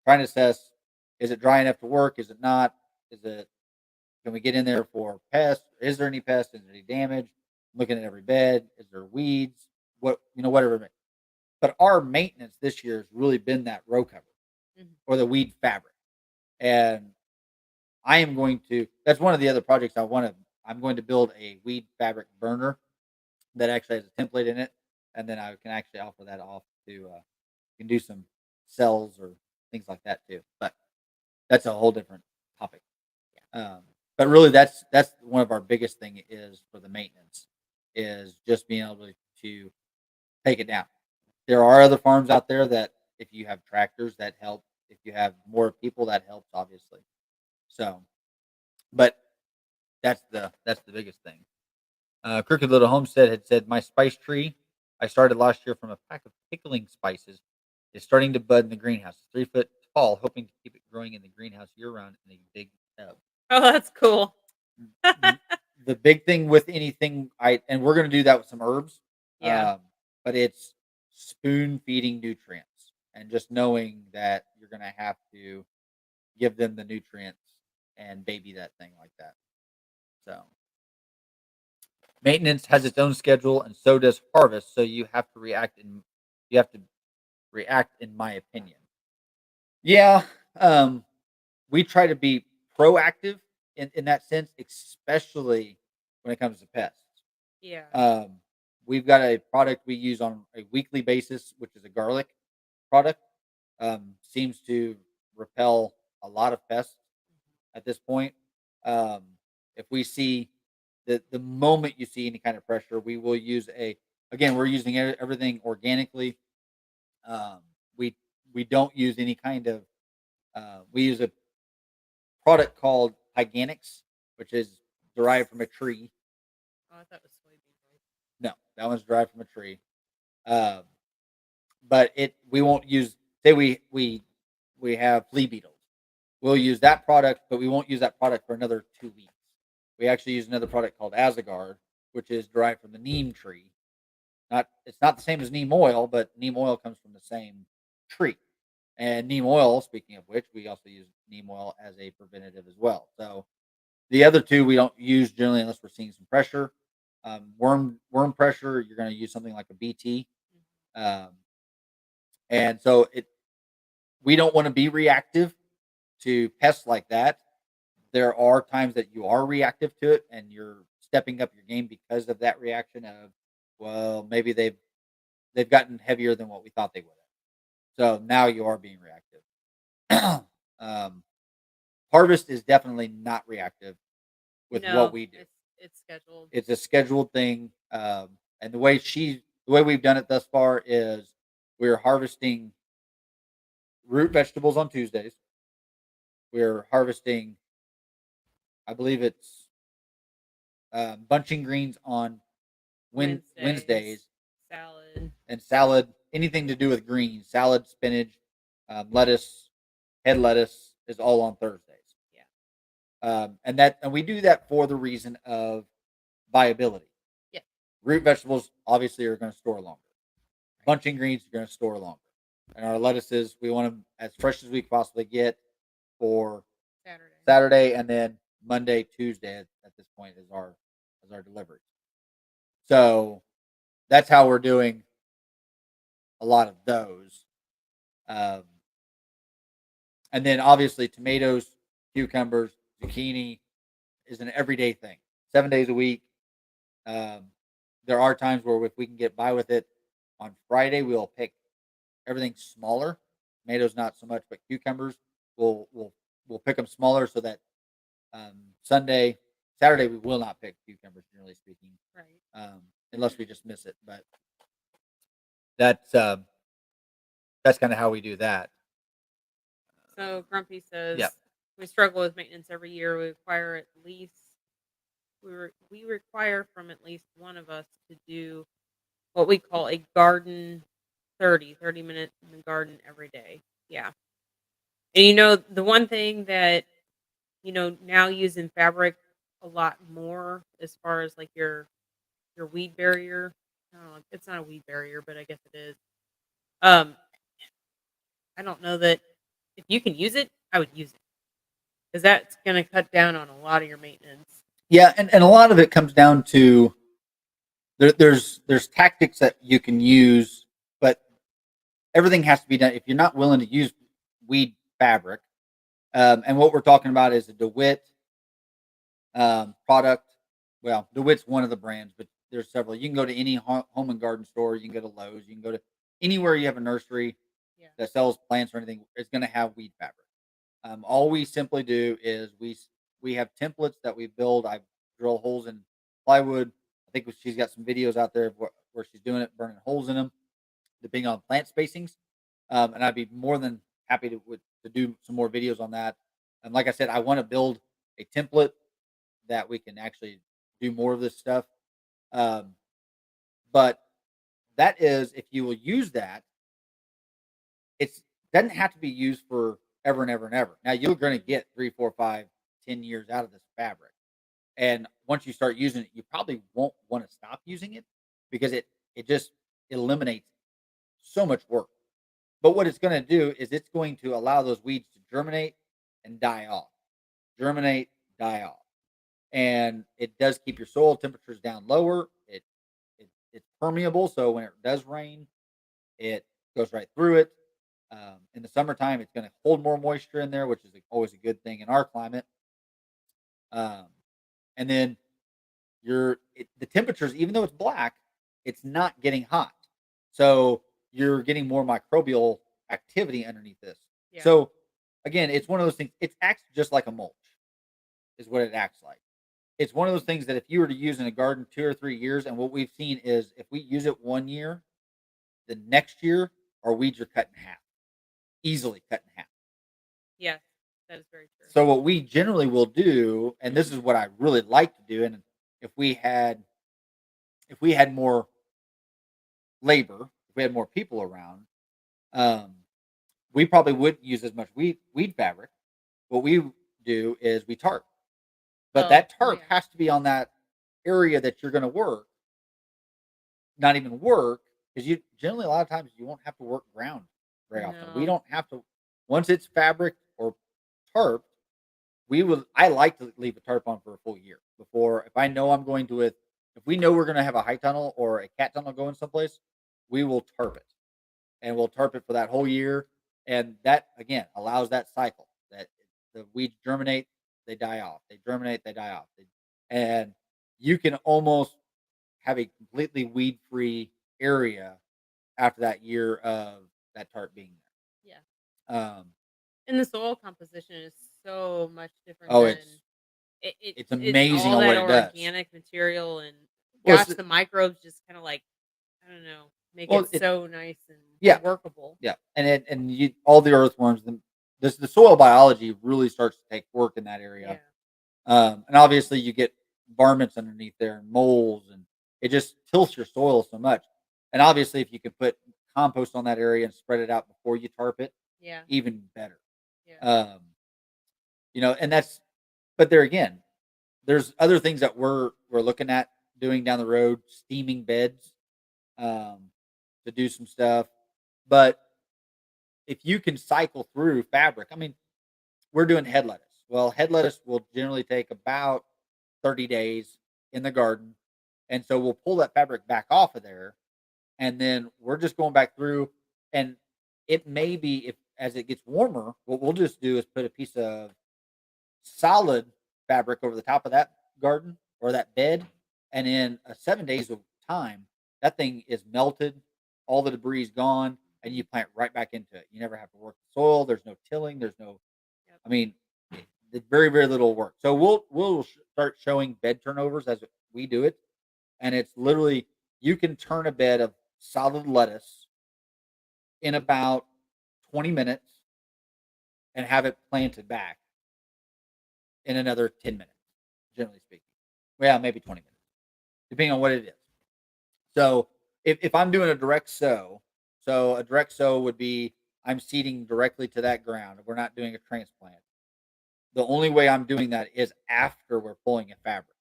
trying to assess: is it dry enough to work? Is it not? Is it Can we get in there for pests? Is there any pests? Is there any damage? Looking at every bed. Is there weeds? Whatever. But our maintenance this year has really been that row cover Mhm. or the weed fabric. And I am going to that's one of the other projects I'm going to build a weed fabric burner that actually has a template in it, and then I can actually offer that off to can do some cells or things like that too. But that's a whole different topic. Um, but really, that's one of our biggest thing is for the maintenance is just being able to take it down. There are other farms out there that if you have tractors that help, if you have more people that helps, obviously. So, but that's the biggest thing. Crooked Little Homestead had said, "My spice tree I started last year from a pack of pickling spices is starting to bud in the greenhouse. It's 3 foot tall, hoping to keep it growing in the greenhouse year round in a big tub." Oh, that's cool. Th- The big thing with anything, and we're going to do that with some herbs, Yeah. but it's spoon feeding nutrients and just knowing that you're going to have to give them the nutrients and baby that thing like that. So maintenance has its own schedule, and so does harvest. So you have to react, in my opinion. Yeah, um, we try to be proactive in that sense, especially when it comes to pests. Yeah. Um, we've got a product we use on a weekly basis, which is a garlic product. Seems to repel a lot of pests at this point. Um, if we see the moment you see any kind of pressure, we will use again, we're using everything organically. Um, we we don't use any kind of we use a product called Hyganics, which is derived from a tree. Oh, I thought it was soybean No, that one's derived from a tree. Um, but we won't use say we have flea beetles. We'll use that product, but we won't use that product for another 2 weeks. We actually use another product called Azagard, which is derived from the neem tree. It's not the same as neem oil, but neem oil comes from the same tree. And neem oil, speaking of which, we also use neem oil as a preventative as well. So the other two we don't use generally unless we're seeing some pressure. Worm pressure, you're going to use something like a BT. Um, and so we don't want to be reactive to pests like that. There are times that you are reactive to it and you're stepping up your game because of that reaction of, well, maybe they've gotten heavier than what we thought they would have. So now you are being reactive. um, Harvest is definitely not reactive with what No, we do. it's scheduled. It's a scheduled thing, and the way we've done it thus far is we're harvesting root vegetables on Tuesdays. We're harvesting, I believe it's bunching greens on Wednesdays, Wednesdays, salad. and salad, anything to do with greens, salad, spinach, lettuce, head lettuce is all on Thursdays. Yeah. And we do that for the reason of viability. Yeah. Root vegetables obviously are going to store longer. Bunching greens are going to store longer, and our lettuces we want them as fresh as we possibly get for Saturday. Saturday, and then Monday, Tuesday at this point is our delivery. So that's how we're doing a lot of those. Um, and then obviously tomatoes, cucumbers, zucchini is an everyday thing, 7 days a week. Um, there are times where if we can get by with it, on Friday we'll pick everything smaller. Tomatoes not so much, but cucumbers we'll pick them smaller so that Sunday, Saturday we will not pick cucumbers generally speaking, Right. unless we just miss it. But that's um, that's kind of how we do that. So Grumpy Yeah. says we struggle with maintenance every year. We require at least we require from at least one of us to do what we call a garden 30 minutes in the garden every day. Yeah. And the one thing that now using fabric a lot more as far as like your weed barrier. I don't know, it's not a weed barrier, but I guess it is. Um, I don't know that if you can use it, I would use it because that's going to cut down on a lot of your maintenance. Yeah, and a lot of it comes down to there's tactics that you can use, but everything has to be done. If you're not willing to use weed fabric, and what we're talking about is a DeWitt product. Well, DeWitt's one of the brands, but there's several. You can go to any home and garden store. You can go to Lowe's. You can go to anywhere you have a nursery Yeah. that sells plants or anything. It's going to have weed fabric. All we simply do is we have templates that we build. I drill holes in plywood. I think she's got some videos out there of where she's doing it, burning holes in them, depending on plant spacings. And I'd be more than happy to do some more videos on that. And like I said, I want to build a template that we can actually do more of this stuff. Um, but that is, if you will use that, it doesn't have to be used for ever and ever and ever. Now you're going to get 3, 4, 5, 10 years out of this fabric, and once you start using it, you probably won't want to stop using it because it just eliminates so much work. But what it's going to do is it's going to allow those weeds to germinate and die off, germinate, die off, and it does keep your soil temperatures down lower. It's permeable, so when it does rain, it goes right through it. In the summertime, it's going to hold more moisture in there, which is always a good thing in our climate. Um, and then the temperatures, even though it's black, it's not getting hot, so you're getting more microbial activity underneath this. Yeah. So again, it's one of those things. It acts just like a mulch, is what it acts like. It's one of those things that if you were to use in a garden 2 or 3 years, and what we've seen is if we use it one year, the next year our weeds are cut in half, easily cut in half. Yes, that is very true. So what we generally will do, and this is what I really like to do, and if we had if we had more labor, if we had more people around, um, we probably wouldn't use as much weed fabric. What we do is we tarp, but that tarp yeah. has to be on that area that you're going to work, not even work, because you generally a lot of times you won't have to work ground very often. We No. don't have to once it's fabric or tarp. I like to leave a tarp on for a full year before if I know I'm going to if we know we're going to have a high tunnel or a cat tunnel going someplace. we will tarp it, and we'll tarp it for that whole year, and that again allows that cycle that the weeds germinate, they die off, they germinate, they die off, and you can almost have a completely weed free area after that year of that tarp being Yeah. there. And the soil composition is so much different Oh, than it's it's amazing all on that what it does. organic material and Well, gosh, the microbes just kinda like, I don't know, make well, it so nice and yeah, workable. yeah, and you all the earthworms, the soil biology really starts to take work in that area. Yeah. And obviously you get varmints underneath there and moles, and it just tilts your soil so much. And obviously, if you can put compost on that area and spread it out before you tarp it, Yeah. even better. Yeah. Um, and that's, but there again, there's other things that we're looking at doing down the road, steaming beds, um, to do some stuff. But if you can cycle through fabric, I mean, we're doing head lettuce. Well, head lettuce will generally take about 30 days in the garden. And so we'll pull that fabric back off of there. And then we're just going back through. And it may be, if as it gets warmer, what we'll just do is put a piece of solid fabric over the top of that garden or that bed. And in 7 days of time, that thing is melted, all the debris is gone, and you plant right back into it. You never have to work the soil. There's no tilling. There's no, Yep. I mean, it's very, very little work. So we'll start showing bed turnovers as we do it, and it's literally you can turn a bed of solid lettuce in about 20 minutes and have it planted back in another 10 minutes, generally speaking. Well, maybe 20 minutes, depending on what it is. So if I'm doing a direct sow, so a direct sow would be I'm seeding directly to that ground. We're not doing a transplant. The only way I'm doing that is after we're pulling a fabric.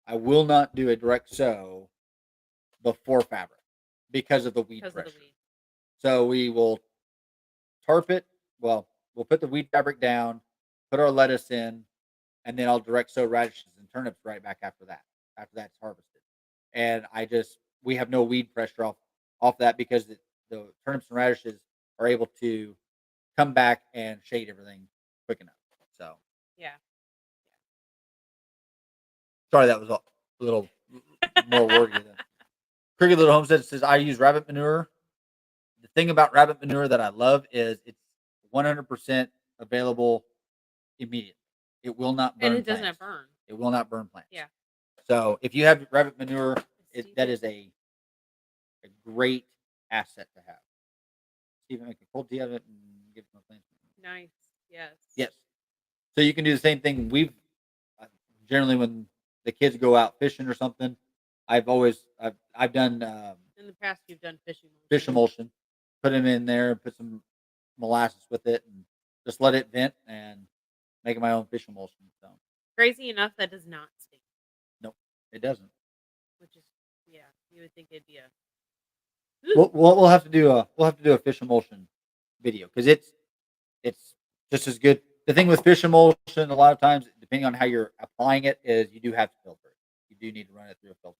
I will not do a direct sow before fabric because of the weed Because of the pressure. weed. So we will tarp it. Well, we'll put the weed fabric down, put our lettuce in, and then I'll direct sow radishes and turnips right back after that. After that's harvested, and we have no weed pressure off that because the turnips and radishes are able to come back and shade everything quick enough. So Yeah. sorry that was a little more wordy than Cricket Little Homestead says I use rabbit manure. The thing about rabbit manure that I love is it's 100% available immediately. It will not And burn it doesn't plants. have burn. It will not burn plants. Yeah. So if you have rabbit manure, that Steven? is a great asset to have. Even make a cold tea out of it and give it to my plants. Nice. Yes. Yes. So you can do the same thing. Uh, generally when the kids go out fishing or something, I've done In the past, you've done fishing fish emulsion. emulsion, put them in there, put some molasses with it, and just let it vent and make my own fish emulsion. So Crazy enough, that does not stink, nope, it doesn't. which is, yeah, you would think it'd be a. We'll have to do a fish emulsion video because it's just as good. The thing with fish emulsion, a lot of times, depending on how you're applying it, is you do have to filter it. You do need to run it through a filter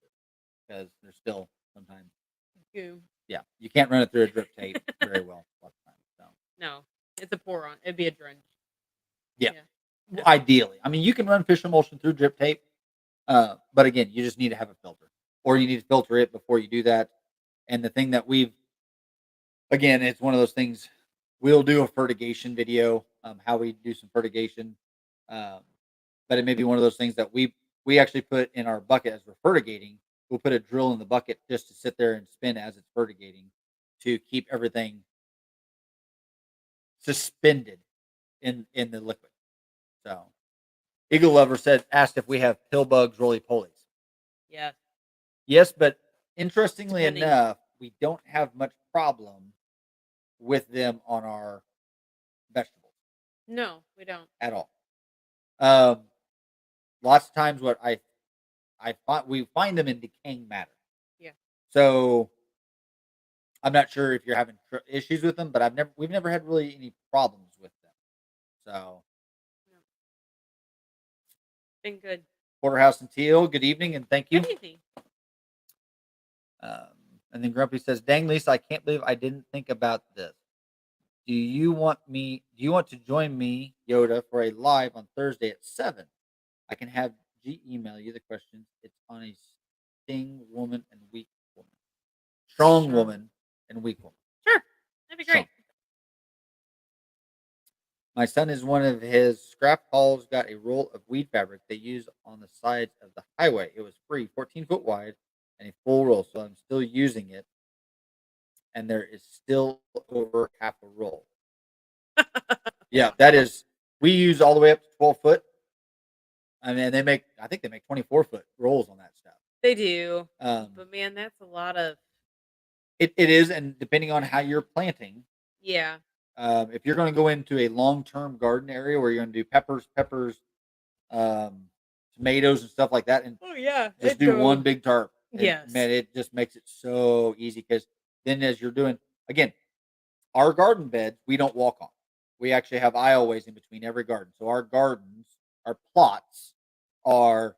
because there's still sometimes, Goo. yeah, you can't run it through a drip tape very well a lot of times. So No, it's a pour on. It'd be a drench. yeah, Yeah. ideally, I mean, you can run fish emulsion through drip tape, but again, you just need to have a filter, or you need to filter it before you do that. And the thing that again, it's one of those things. We'll do a fertigation video, how we do some fertigation, um, but it may be one of those things that we actually put in our bucket as we're fertigating. We'll put a drill in the bucket just to sit there and spin as it's fertigating to keep everything suspended in the liquid. So, Eagle Lover asked if we have pill bugs, roly polies. Yeah. Yes, but interestingly Depending. enough, we don't have much problem with them on our vegetables No, we don't. at all. Um, Lots of times, what I find we find them in decaying matter. Yeah. So I'm not sure if you're having issues with them, but we've never had really any problems with them. So No. Been good. Porterhouse and Teal, good evening and thank you. Good evening. Um, And then Grumpy says, "Dang, Lisa, I can't believe I didn't think about this. Do you want to join me, Yoda, for a live on Thursday at 7? I can have G email you the questions. It's on a sting woman and weak woman, strong Sure. woman and weak woman. Sure. That'd be Strong. great. My son is one of his scrap hauls got a roll of weed fabric they use on the sides of the highway. It was free, 14-foot wide, and a full roll. So I'm still using it, and there is still over half a roll. Yeah, that is. We use all the way up to 12 foot. I mean, I think they make 24-foot rolls on that stuff. They do. Um, But man, that's a lot of it is, and depending on how you're planting, yeah. if you're going to go into a long-term garden area where you're going to do peppers, um, tomatoes, and stuff like that, and Oh yeah. just It do one goes. big tarp, and Yes. man, it just makes it so easy because then as you're doing again, our garden beds we don't walk on. We actually have aisleways in between every garden, so our plots are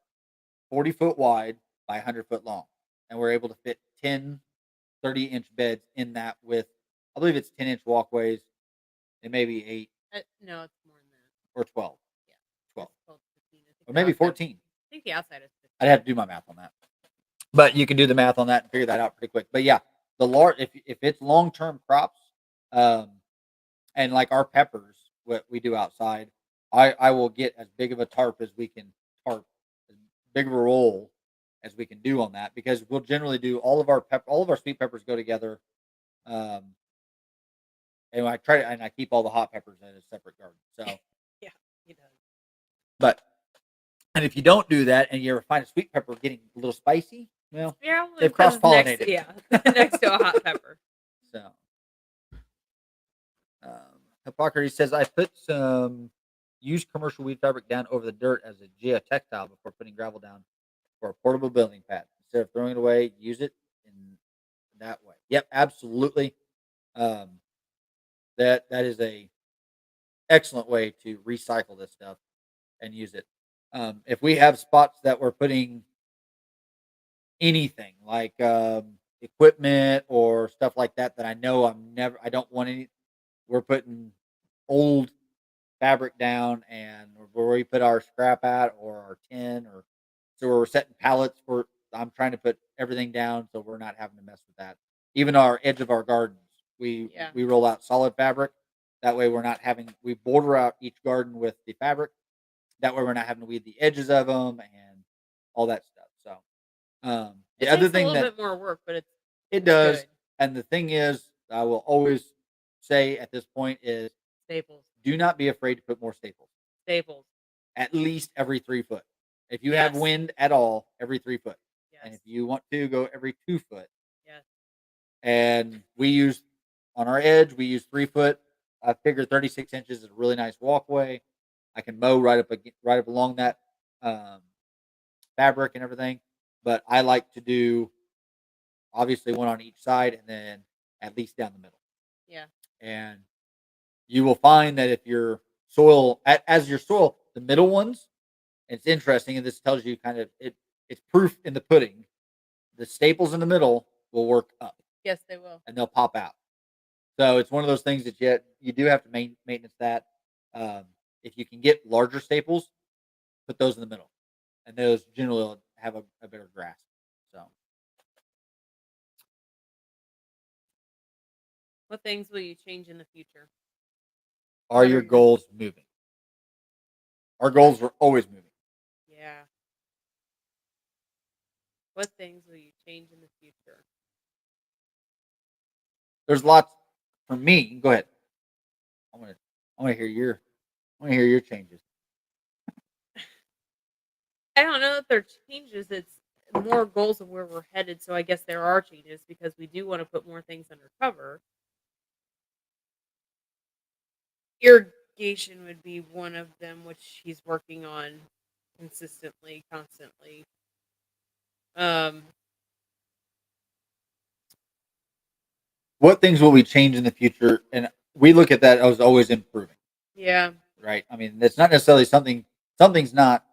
40-foot wide by 100-foot long, and we're able to fit 10 30-inch beds in that with, I believe it's 10-inch walkways. It may be 8 No, it's more than that. or 12, Yeah. 12, It's 12 to 15. I think or the maybe outside. 14. I think the outside is I'd 15. have to do my math on that, but you can do the math on that and figure that out pretty quick. But yeah, the large if it's long term crops, um, and like our peppers, what we do outside, I will get as big of a tarp as we can tarp, as big of a roll as we can do on that because we'll generally do all of our sweet peppers go together. Um, and I keep all the hot peppers in a separate garden. So, Yeah, he does. but and if you don't do that and you ever find a sweet pepper getting a little spicy, well, Yeah, they've because cross it's next. pollinated. Yeah, next to a hot pepper. So, Hippocrates says I put some used commercial weed fabric down over the dirt as a geotextile before putting gravel down for a portable building pad. Instead of throwing it away, use it in that way. Yep, absolutely. Um, that is a excellent way to recycle this stuff and use it. If we have spots that we're putting anything like equipment or stuff like that that I know I don't want any, we're putting old fabric down and where we put our scrap at or our tin or so we're setting pallets for I'm trying to put everything down so we're not having to mess with that. Even our edge of our gardens, Yeah. we roll out solid fabric. That way we're not having we border out each garden with the fabric. That way we're not having to weed the edges of them and all that stuff. So the It other takes a thing little that bit more work, but it it's does, good. and the thing is, I will always say at this point is Staples. do not be afraid to put more staples. Staples. At least every 3 foot. If you have Yes. wind at all, every 3 foot. And Yes. if you want to go every 2 foot. Yes. And we use on our edge, we use 3 foot. I figure 36 inches is a really nice walkway. I can mow right up along that um, fabric and everything. But I like to do obviously one on each side and then at least down the middle. Yeah. And you will find that if your soil, as your soil, the middle ones, it's interesting, and this tells you kind of it's proof in the pudding. The staples in the middle will work up Yes, they will. and they'll pop out. So it's one of those things that you do have to maintenance that. Um, if you can get larger staples, put those in the middle, and those generally will have a better grasp. So What things will you change in the future? are What your are your goals moving? Our goals are always moving. Yeah. What things will you change in the future? There's lots for me. Go ahead. I want to. I want to hear your. I want to hear your changes. I don't know if they're changes. It's more goals of where we're headed. So I guess there are changes because we do want to put more things under cover. Irrigation would be one of them, which he's working on consistently, constantly. Um, What things will we change in the future? And we look at that as always improving, yeah, right? I mean, it's not necessarily something's not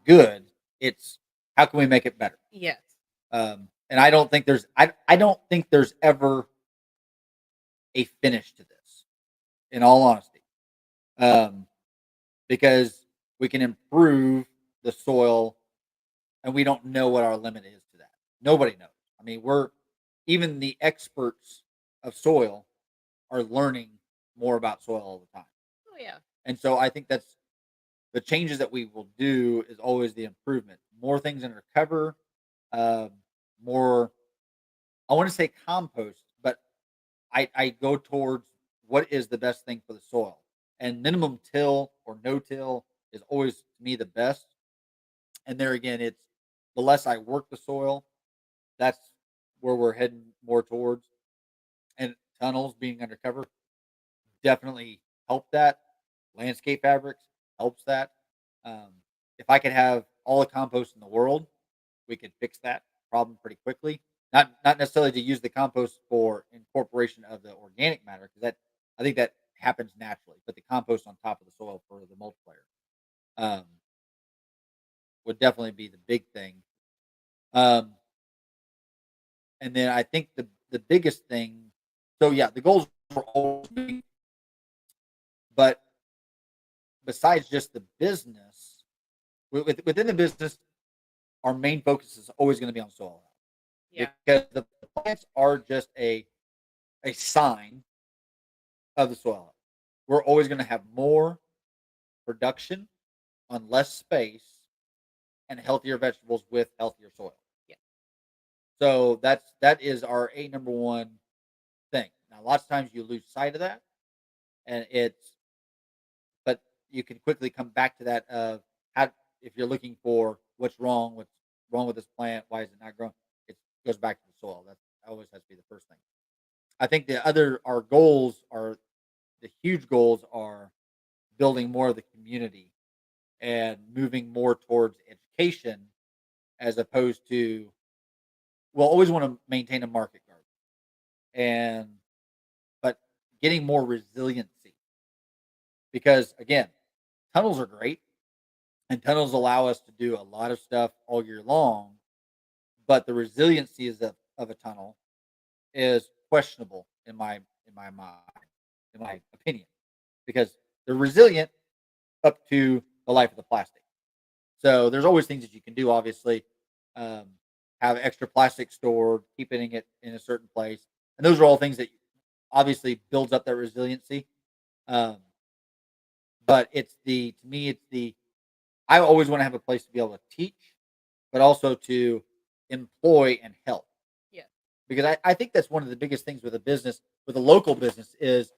good. It's how can we make it better? yes, and I don't think there's ever a finish to this. In all honesty, um, because we can improve the soil, and we don't know what our limit is to that. Nobody knows. I mean, we're even the experts of soil are learning more about soil all the time. Oh yeah. And so I think that's the changes that we will do is always the improvement. More things under cover, um, more. I want to say compost, but I go towards what is the best thing for the soil. And minimum till or no till is always to me the best. And there again, it's the less I work the soil, that's where we're heading more towards. And tunnels being undercover definitely help that. Landscape fabrics helps that. Um, if I could have all the compost in the world, we could fix that problem pretty quickly. Not necessarily to use the compost for incorporation of the organic matter, because that I think that happens naturally. But the compost on top of the soil for the multiplier um, would definitely be the big thing. Um, and then I think the biggest thing. So yeah, the goals are always big, but besides just the business, within the business, our main focus is always going to be on soil health, Yeah. because the plants are just a sign of the soil health. We're always going to have more production on less space and healthier vegetables with healthier soil. Yeah. So that is our a number one thing. Now, lots of times you lose sight of that, and it's but you can quickly come back to that of how if you're looking for what's wrong with this plant, why is it not growing? It goes back to the soil. That always has to be the first thing. I think the other our goals are the huge goals are building more of the community and moving more towards education as opposed to we'll always want to maintain a market garden and but getting more resiliency because again tunnels are great and tunnels allow us to do a lot of stuff all year long, but the resiliency of a tunnel is questionable in my mind, in my opinion, because they're resilient up to the life of the plastic. So there's always things that you can do. Obviously, um, have extra plastic stored, keeping it in a certain place, and those are all things that obviously builds up that resiliency. Um, but it's the to me, it's the I always want to have a place to be able to teach, but also to employ and help Yeah. because I think that's one of the biggest things with a business, with a local business, is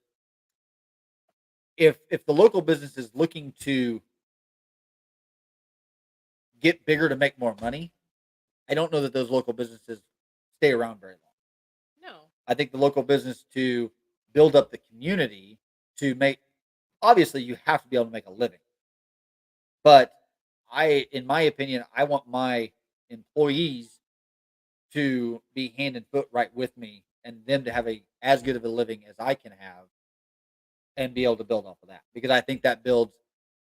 if the local business is looking to get bigger to make more money, I don't know that those local businesses stay around very long. No. I think the local business to build up the community to make obviously you have to be able to make a living. But in my opinion, I want my employees to be hand and foot right with me and them to have a as good of a living as I can have and be able to build off of that because I think that builds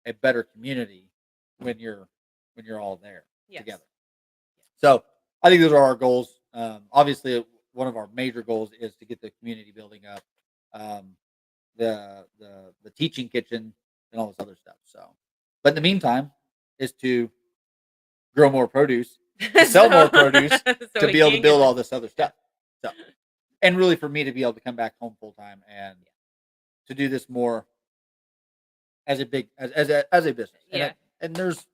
a better community when you're when you're all there Yes. together. So I think those are our goals. Obviously, one of our major goals is to get the community building up, um, the teaching kitchen, and all this other stuff. So, but in the meantime, is to grow more produce, to sell more so, produce, so to we be able to can get build the all this other yeah. stuff. So, and really for me to be able to come back home full time and to do this more as a big as a business, Yeah. and there's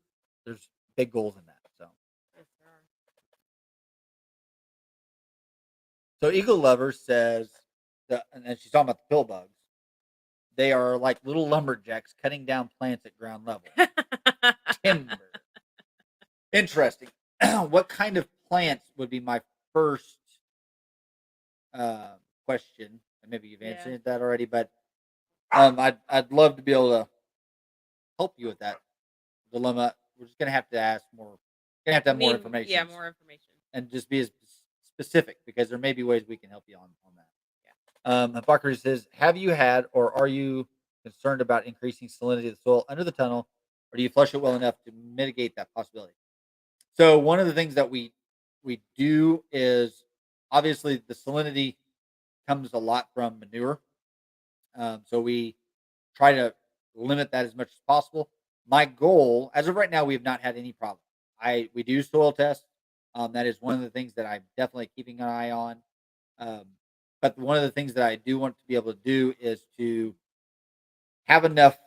big goals in that. So, Yes, there are. so Eagle Lover says that, and then she's talking about the pill bugs. They are like little lumberjacks cutting down plants at ground level. Timber. Interesting. What kind of plants would be my first uh, question? And maybe you've Yeah. answered that already, but I'd love to be able to help you with that dilemma. We're just gonna have to ask more. Gonna have to have more Yeah, information more information. and just be as specific because there may be ways we can help you on that. Yeah. Bakari says, have you had or are you concerned about increasing salinity of the soil under the tunnel, or do you flush it well enough to mitigate that possibility? So one of the things that we do is obviously the salinity comes a lot from manure. So we try to limit that as much as possible. My goal, as of right now, we have not had any problem. We do soil tests. That is one of the things that I'm definitely keeping an eye on. Um, but one of the things that I do want to be able to do is to have enough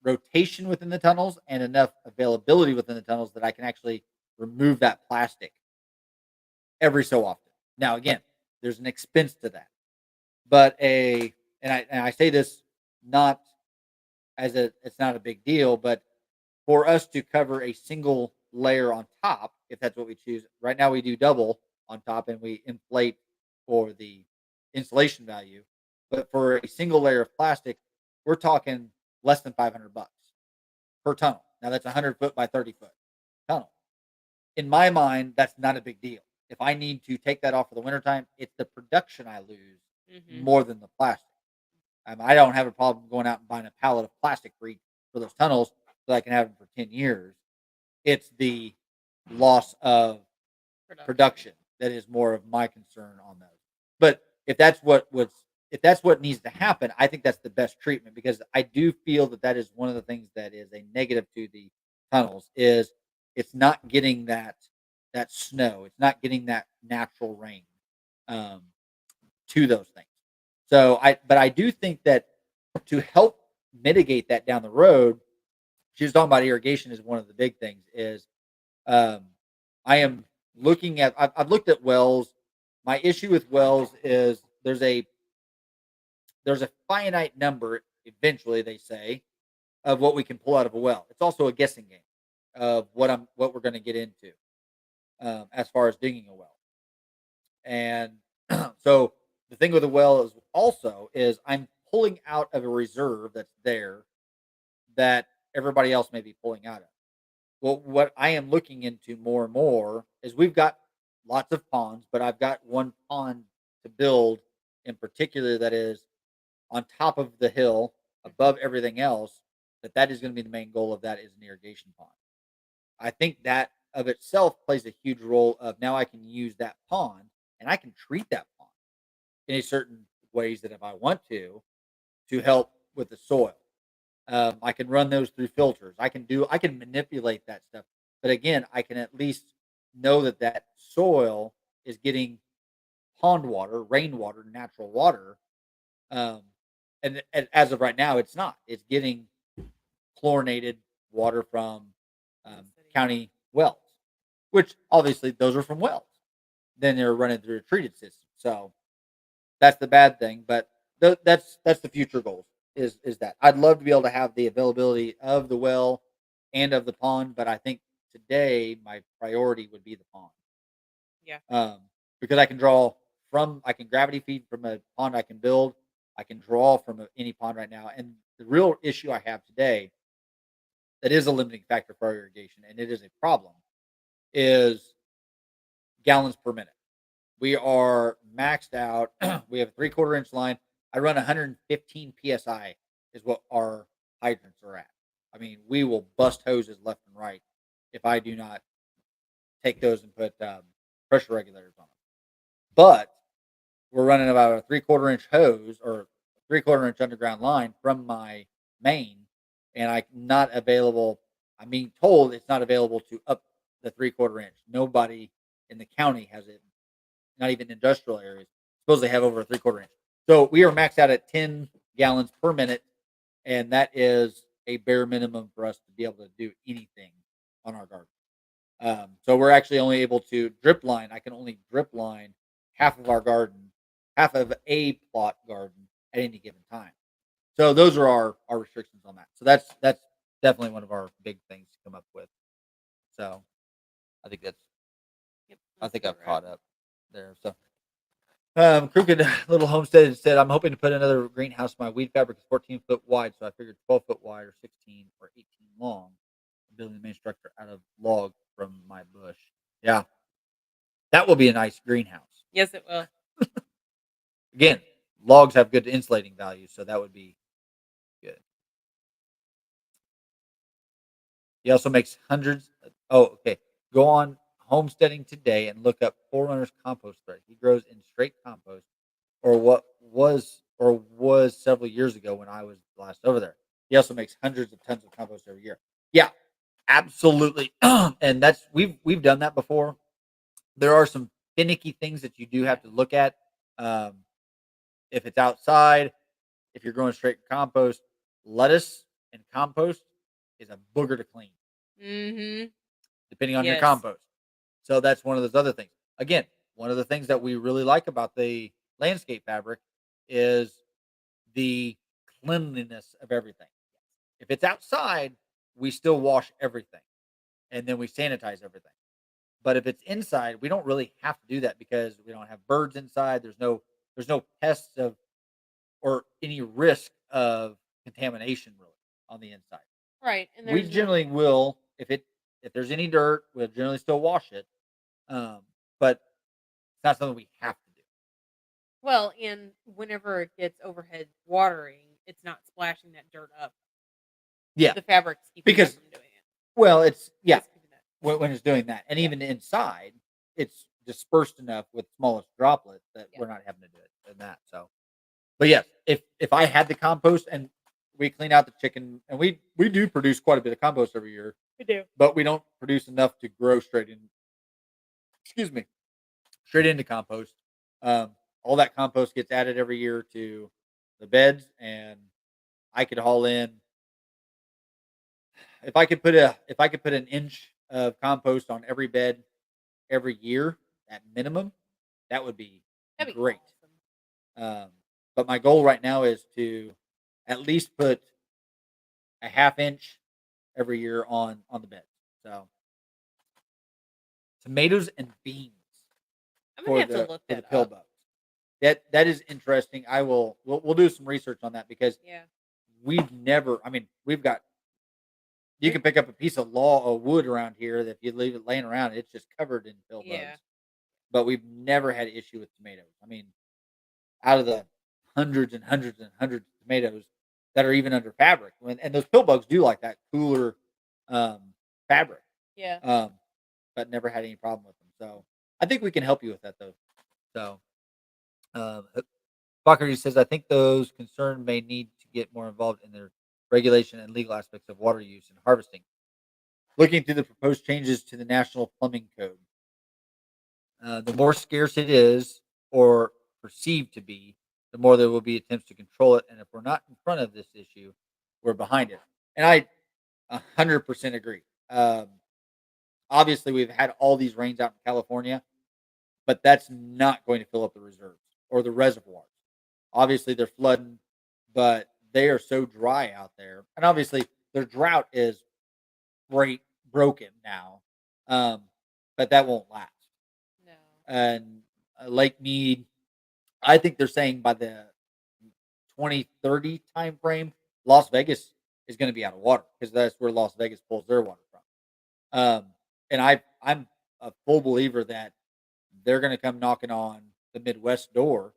rotation within the tunnels and enough availability within the tunnels that I can actually remove that plastic every so often. Now, again, there's an expense to that, but and I say this not as it's not a big deal, but for us to cover a single layer on top, if that's what we choose. Right now, we do double on top, and we inflate for the insulation value. But for a single layer of plastic, we're talking less than $500 per tunnel. Now that's 100 foot by 30 foot tunnel. In my mind, that's not a big deal. If I need to take that off for the wintertime, it's the production I lose Mhm. more than the plastic. I don't have a problem going out and buying a pallet of plastic for those tunnels so I can have them for 10 years. It's the loss of Production. production that is more of my concern on those. But if that's what needs to happen, I think that's the best treatment because I do feel that that is one of the things that is a negative to the tunnels is it's not getting that snow, it's not getting that natural rain um, to those things. But I do think that to help mitigate that down the road, she was talking about irrigation is one of the big things. Is um, I am looking at I've looked at wells. My issue with wells is there's a finite number. Eventually, they say of what we can pull out of a well. It's also a guessing game of what we're going to get into as far as digging a well. And so the thing with a well is I'm pulling out of a reserve that's there that everybody else may be pulling out of. Well, what I am looking into more and more is we've got lots of ponds, but I've got one pond to build in particular that is on top of the hill Mhm. above everything else. That is going to be the main goal of that is an irrigation pond. I think that of itself plays a huge role of now I can use that pond and I can treat that pond in a certain ways that if I want to help with the soil. I can run those through filters. I can manipulate that stuff. But again, I can at least know that that soil is getting pond water, rainwater, natural water. Um, and as of right now, it's not. It's getting chlorinated water from From the city. county wells, which obviously those are from wells. Then they're running through a treated system. So that's the bad thing, but that's the future goals. Is that I'd love to be able to have the availability of the well and of the pond, but I think today my priority would be the pond. Yeah. Um, because I can gravity feed from a pond I can build. I can draw from any pond right now. And the real issue I have today that is a limiting factor for our irrigation, and it is a problem, is gallons per minute. We are maxed out. We have a 3/4 inch line. I run 115 psi is what our hydrants are at. I mean, we will bust hoses left and right if I do not take those and put pressure regulators on them. But we're running about a 3/4 inch hose or 3/4 inch underground line from my main, and I'm not available. I'm being told it's not available to up the 3/4 inch. Nobody in the county has it, not even industrial areas. Suppose they have over a 3/4 inch. So we are maxed out at 10 gallons per minute, and that is a bare minimum for us to be able to do anything on our garden. So we're actually only able to drip line. I can only drip line half of our garden, half of a plot garden at any given time. So those are our restrictions on that. So that's definitely one of our big things to come up with. So I think Yep. I That's think where I've we're at. caught up there. So Crooked Little Homestead said, I'm hoping to put another greenhouse. My weed fabric is 14 foot wide, so I figured 12 foot wide or 16 or 18 long. I'm building the main structure out of log from my bush. Yeah, that will be a nice greenhouse. Yes, it will. Again, logs have good insulating value, so that would be good. He also makes hundreds. Oh, okay. Go on. homesteading today and look up Forerunner's compost thread. He grows in straight compost, or what was several years ago when I was last over there. He also makes hundreds of tons of compost every year. Yeah, absolutely. And that's we've done that before. There are some finicky things that you do Yeah. have to look at. Um, if it's outside, if you're growing straight compost, lettuce and compost is a booger to clean, Mhm. depending on your Yes. compost. So that's one of those other things. Again, one of the things that we really like about the landscape fabric is the cleanliness of everything. If it's outside, we still wash everything and then we sanitize everything. But if it's inside, we don't really have to do that because we don't have birds inside. There's no pests of or any risk of contamination really on the inside. Right, and We there's no generally will if there's any dirt, we'll generally still wash it. But it's not something we have to do. well, and whenever it gets overhead watering, it's not splashing that dirt up. Yeah, The fabric's keeping that because from doing it. well, it's yeah, It's keeping that. when it's doing that, and Yeah. even inside, it's dispersed enough with smallest droplets that Yeah. we're not having to do it in that. So, but yes, if I had the compost and we clean out the chicken, and we do produce quite a bit of compost every year, We do. but we don't produce enough to grow straight in. Excuse me, straight into compost. All that compost gets added every year to the beds, and I could haul in if I could put an inch of compost on every bed every year at minimum, that would be That'd be great. awesome. Um, but my goal right now is to at least put a half inch every year on the bed. So tomatoes and beans I'm gonna for have to the look for the that pill up. bugs. That is interesting. We'll do some research on that because Yeah. we've never. I mean, we've got you We can pick up a piece of law of wood around here that if you leave it laying around, it's just covered in pill yeah. bugs. But we've never had an issue with tomatoes. I mean, out of the hundreds and hundreds and hundreds of tomatoes that are even under fabric, and those pill bugs do like that cooler um, fabric, Yeah. um, but never had any problem with them. So I think we can help you with that though. So um, Buckarty says, I think those concerned may need to get more involved in their regulation and legal aspects of water use and harvesting. Looking through the proposed changes to the National Plumbing Code, the more scarce it is or perceived to be, the more there will be attempts to control it. And if we're not in front of this issue, we're behind it. And I 100% agree. Obviously, we've had all these rains out in California, but that's not going to fill up the reserves or the reservoirs. Obviously, they're flooding, but they are so dry out there. And obviously, their drought is break broken now, um, but that won't last. No. And Lake Mead, I think they're saying by the 2030 time frame, Las Vegas is going to be out of water because that's where Las Vegas pulls their water from. And I'm a full believer that they're going to come knocking on the Midwest door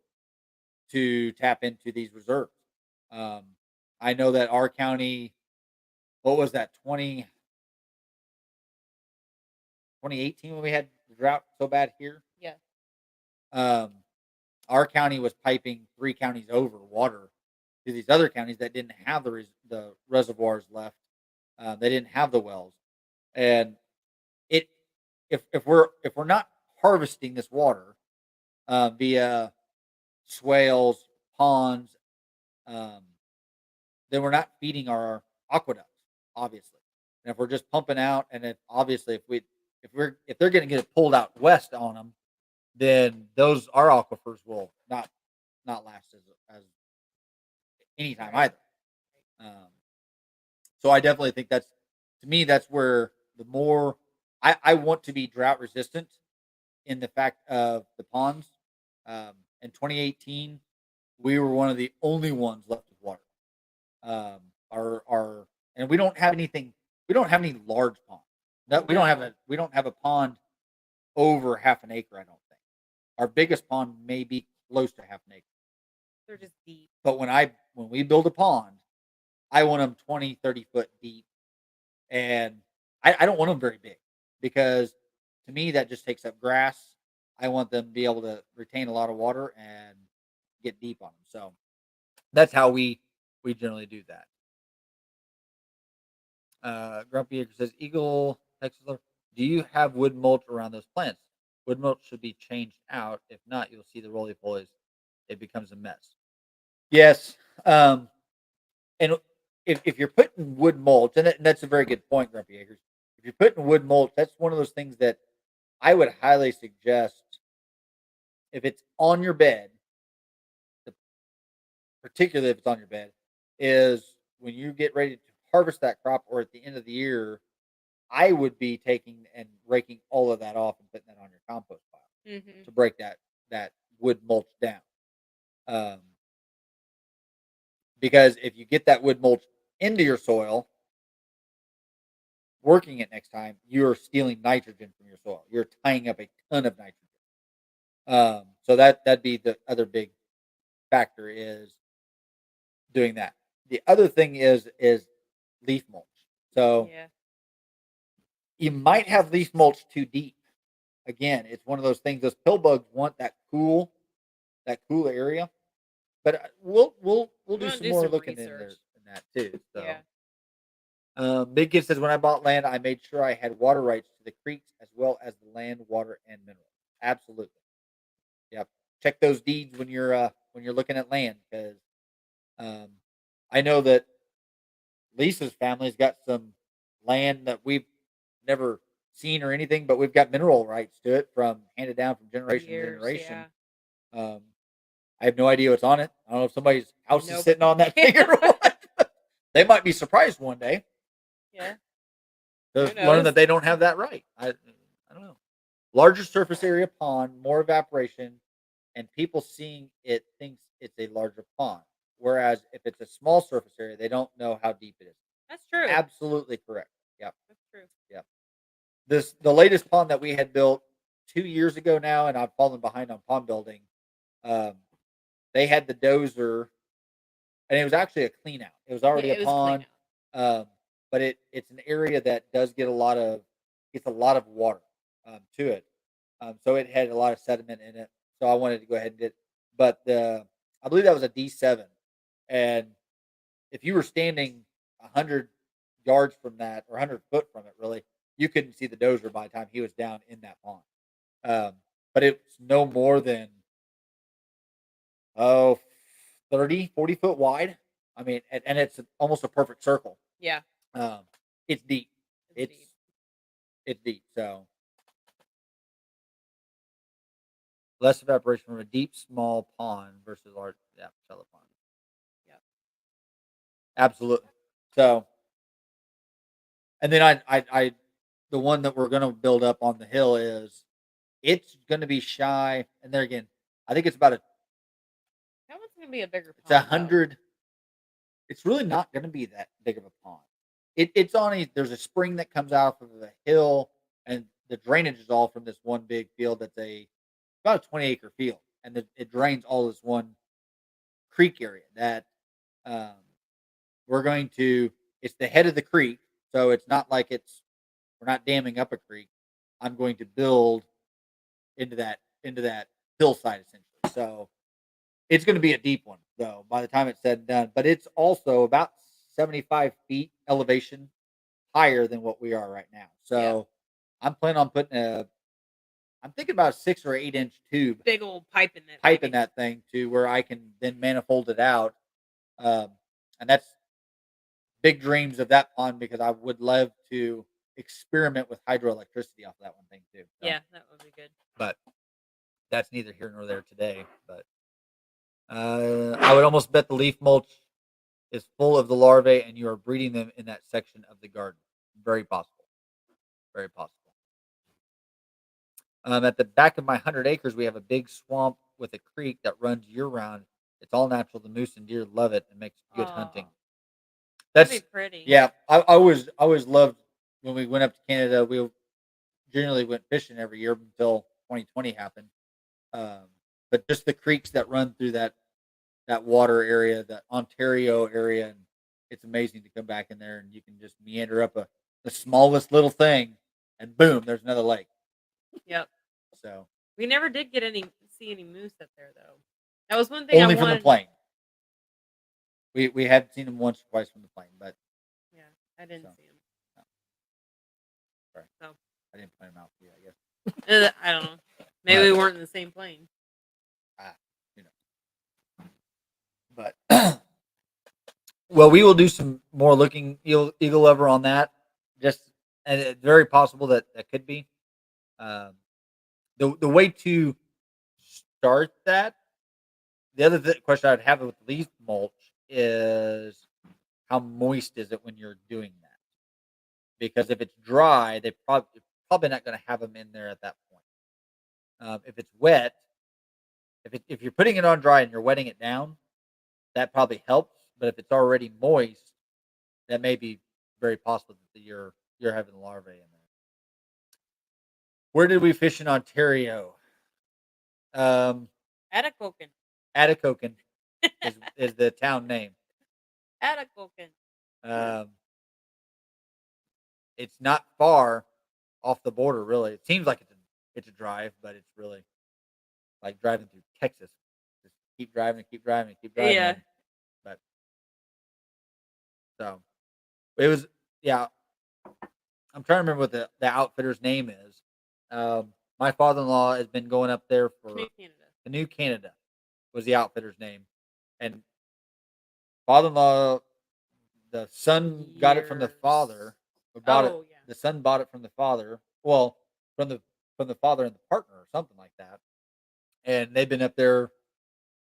to tap into these reserves. Um, I know that our county, what was that, 2018 when we had the drought so bad here? Yeah. Um, our county was piping 3 counties over water to these other counties that didn't have the reservoirs left. They didn't have the wells, and it if we're not harvesting this water via swales, ponds, um, then we're not feeding our aqueducts, obviously. And if we're just pumping out, and if obviously if they're going to get it pulled out west on them, then those our aquifers will not last as anytime Right. either. Um, so I definitely think that's to me that's where the more I want to be drought resistant in the fact of the ponds. In 2018, we were one of the only ones left with water. Our and we don't have anything. We don't have any large ponds. No, No. we don't have a pond over half an acre. I don't think our biggest pond may be close to half an acre. They're just deep. But when we build a pond, I want them 20, 30 foot deep, and I don't want them very big because to me, that just takes up grass. I want them to be able to retain a lot of water and get deep on them. So that's how we generally do that. Grumpy Acre says, Eagle, Texas. Do you have wood mulch around those plants? Wood mulch should be changed out. If not, you'll see the roly polies. It becomes a mess. Yes. And if you're putting wood mulch, and that's a very good point, Grumpy Acres. If you're putting wood mulch, that's one of those things that I would highly suggest if it's on your bed, particularly if it's on your bed, is when you get ready to harvest that crop or at the end of the year, I would be taking and raking all of that off and putting that on your compost pile Mhm. to break that wood mulch down. Um, because if you get that wood mulch into your soil, working it next time, you're stealing nitrogen from your soil. You're tying up a ton of nitrogen. So that'd be the other big factor is doing that. The other thing is leaf mulch. So Yeah. you might have leaf mulch too deep. Again, it's one of those things. Those pill bugs want that cool area. But we'll I'm do gonna some do more some looking in there research. in that too. So Yeah. Big Kid says when I bought land, I made sure I had water rights to the creeks as well as the land, water, and minerals. Absolutely. Yep. Check those deeds when you're looking at land because um, I know that Lisa's family's got some land that we've never seen or anything, but we've got mineral rights to it from handed down from For generation to years, generation. yeah. Um, I have no idea what's on it. I don't know if somebody's house is Nobody. sitting on that thing or what. They might be surprised one day Yeah. to Who learn knows? that they don't have that right. I don't know. Larger surface area pond, more evaporation, and people seeing it thinks it's a larger pond. Whereas if it's a small surface area, they don't know how deep it is. That's true. Absolutely correct. Yep. That's true. Yep. The latest pond that we had built 2 years ago now, and I've fallen behind on pond building. Um, they had the dozer, and it was actually a clean out. It was Yeah, already a it was clean pond, out. um, but it's an area that does gets a lot of water to it. So it had a lot of sediment in it. So I wanted to go ahead and get, but I believe that was a D7, and if you were standing 100 yards from that or 100 foot from it, really, you couldn't see the dozer by the time he was down in that pond. Um, but it's no more than oh 30, 40 foot wide. I mean, and it's almost a perfect circle. Yeah. Um, it's deep. It's It's deep. it's deep. So less evaporation from a deep, small pond versus large, yeah, shallow pond. Yep. Absolutely. So, and then the one that we're going to build up on the hill is it's going to be shy. And there again, I think it's about That one's gonna be a bigger it's a pond though. hundred. It's really not going to be that big of a pond. It's on a there's a spring that comes out of the hill, and the drainage is all from this one big field that's about a 20-acre field, and it drains all this one creek area that um, we're going to. It's the head of the creek, so it's not like we're not damming up a creek. I'm going to build into that hillside essentially. So it's going to be a deep one though by the time it's said and done. But it's also about 75 feet elevation higher than what we are right now. Yeah. So I'm planning on putting I'm thinking about a 6 or 8 inch tube Big old pipe in that pipe in baby. that thing to where I can then manifold it out. Um, and that's big dreams of that pond because I would love to experiment with hydroelectricity off that one thing too. So, Yeah, that would be good. but that's neither here nor there today. But I would almost bet the leaf mulch is full of the larvae and you are breeding them in that section of the garden. Very possible. Very possible. At the back of my 100 acres, we have a big swamp with a creek that runs year round. It's all natural. The moose and deer love it and makes good hunting. Oh, that'd be That's pretty. yeah. I always loved when we went up to Canada. We generally went fishing every year until 2020 happened. Um, but just the creeks that run through that water area, that Ontario area, and it's amazing to come back in there and you can just meander up the smallest little thing, and boom, there's another lake. Yep. So We never did get any see any moose up there though. That was one thing I only from the wanted. plane. We have seen them once or twice from the plane, but Yeah, I didn't so see him. no, sorry, So I didn't point them out for you. I guess. I don't know. Maybe But we weren't in the same plane. ah, you know, but well, we will do some more looking eagle lover on that. Just and it's very possible that that could be um, the way to start that. The other question I'd have with leaf mulch is how moist is it when you're doing that? Because if it's dry, they probably not going to have them in there at that point. If it's wet, if you're putting it on dry and you're wetting it down, that probably helps. But if it's already moist, that may be very possible that you're having larvae in there. Where did we fish in Ontario? Um, Atakoken. Atikokan is the town name. Atakoken. Um, it's not far off the border, really. It seems like it's a drive, but it's really like driving through Texas. Just keep driving, keep driving, keep driving. Yeah. But so it was, yeah. I'm trying to remember what the outfitter's name is. My father-in-law has been going up there New for Canada. the New Canada was the outfitter's name, and father-in-law, the son got it from the Years. father. Or bought it. Oh yeah. The son bought it from the father. Well, from the from the father and the partner, or something like that. And they've been up there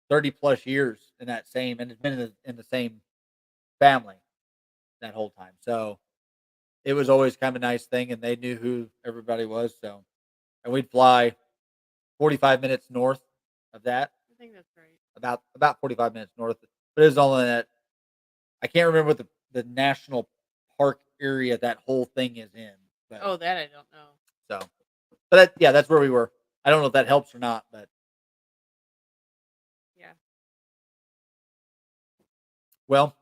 30 plus years in that same, and it's been in the same family that whole time. So it was always kind of a nice thing, and they knew who everybody was. So, and we'd fly 45 minutes north of that, I think that's right. about 45 minutes north. But it was only that I can't remember what the national park area that whole thing is in. But Oh, that I don't know. so, but that, yeah, that's where we were. I don't know if that helps or not, but Yeah. well,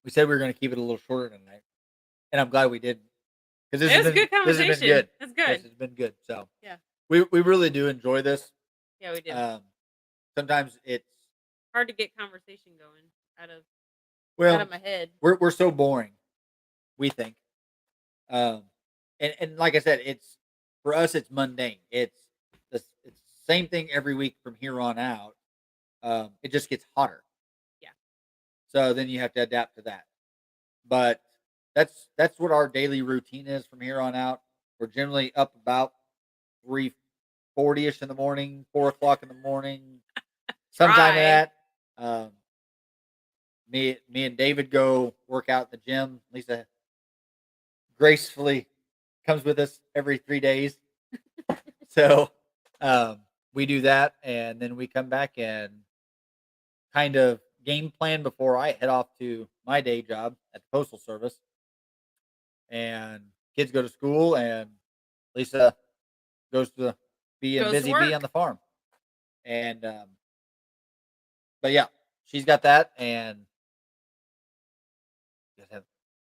we said we were going to keep it a little shorter tonight, and I'm glad we did because It was a good this has been conversation. good. That's This good. has been good. So Yeah. we really do enjoy this. Yeah, we do. Um, sometimes it's Hard to get conversation going out of well, my head. we're so boring. We think, um, and like I said, it's for us, it's mundane. It's the same thing every week from here on out. It just gets hotter, Yeah. so then you have to adapt to that. But that's what our daily routine is from here on out. We're generally up about 3:40 ish in the morning, 4 o'clock in the morning, sometime of Try. that. Um, me and David go work out in the gym. Lisa gracefully comes with us every 3 days. So we do that, and then we come back and kind of game plan before I head off to my day job at the postal service. And kids go to school, and Lisa goes to be a Goes to busy bee on work. the farm. And but yeah, she's got that, and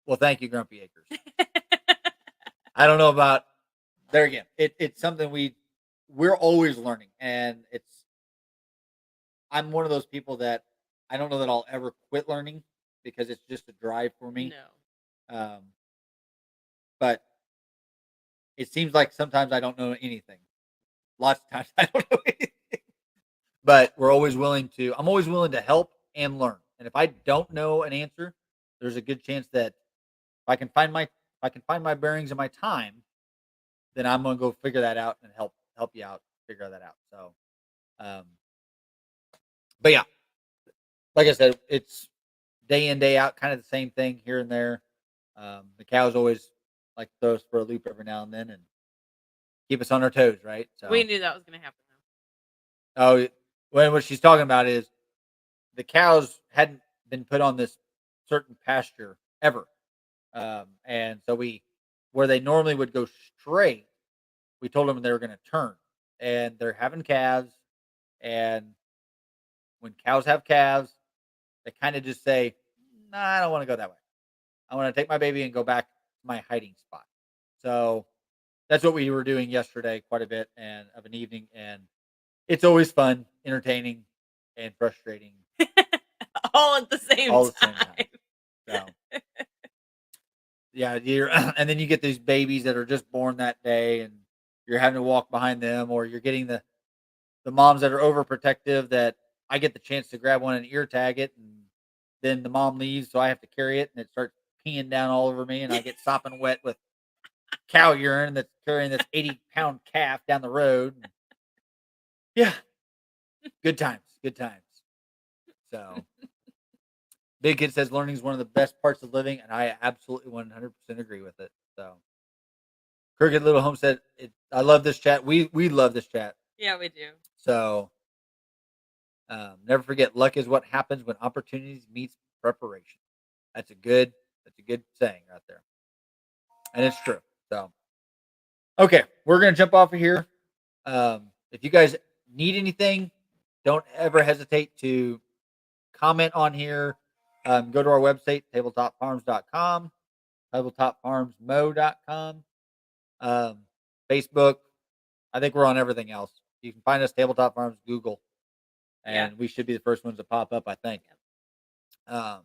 well, thank you, Grumpy Acres. I don't know about there again. It's something we're always learning, and it's I'm one of those people that I don't know that I'll ever quit learning because it's just a drive for me. No. Um, but it seems like sometimes I don't know anything. Lots of times I don't know anything. But we're always willing to. I'm always willing to help and learn. And if I don't know an answer, there's a good chance that if I can find my bearings and my time, then I'm gonna go figure that out and help you out figure that out. So, um, but yeah, like I said, it's day in day out, kind of the same thing here and there. The cows always like to throw us for a loop every now and then and keep us on our toes, right? We So, knew that was gonna happen oh, when what she's talking about is the cows hadn't been put on this certain pasture ever, and so we where they normally would go straight, we told them they were going to turn, and they're having calves, and when cows have calves, they kind of just say, "Nah, I don't want to go that way. I want to take my baby and go back to my hiding spot." So that's what we were doing yesterday quite a bit and of an evening, and it's always fun, entertaining, and frustrating All at the same all at the same time. time. So, yeah, you're and then you get these babies that are just born that day, and you're having to walk behind them, or you're getting the moms that are overprotective that I get the chance to grab one and ear tag it, and then the mom leaves, so I have to carry it, and it starts peeing down all over me, and I get sopping wet with cow urine that's carrying this 80-pound calf down the road. Yeah, good times, good times. So, Big Kid says learning is one of the best parts of living, and I absolutely 100% agree with it. So, Crooked Little Home said, I love this chat. We love this chat. Yeah, we do. So, never forget, luck is what happens when opportunities meets preparation. That's a good saying right there, and it's true. So, okay, we're gonna jump off of here. If you guys need anything, don't ever hesitate to comment on here. Go to our website, tabletopfarms.com, tabletopfarmsmo.com, Facebook. I think we're on everything else. You can find us Tabletop Farms, Google, Yeah. and we should be the first ones to pop up, I think. Um,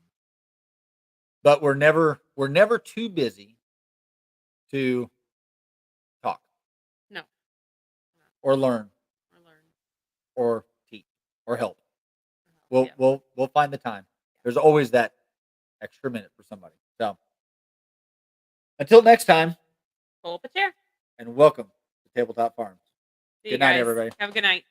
but we're never too busy to talk No. or learn Or learn. or teach or help. Yeah. We'll find the time. There's always that extra minute for somebody. So until next time, Pull up a chair. and welcome to Tabletop Farms. See you Good night, guys. everybody. Have a good night.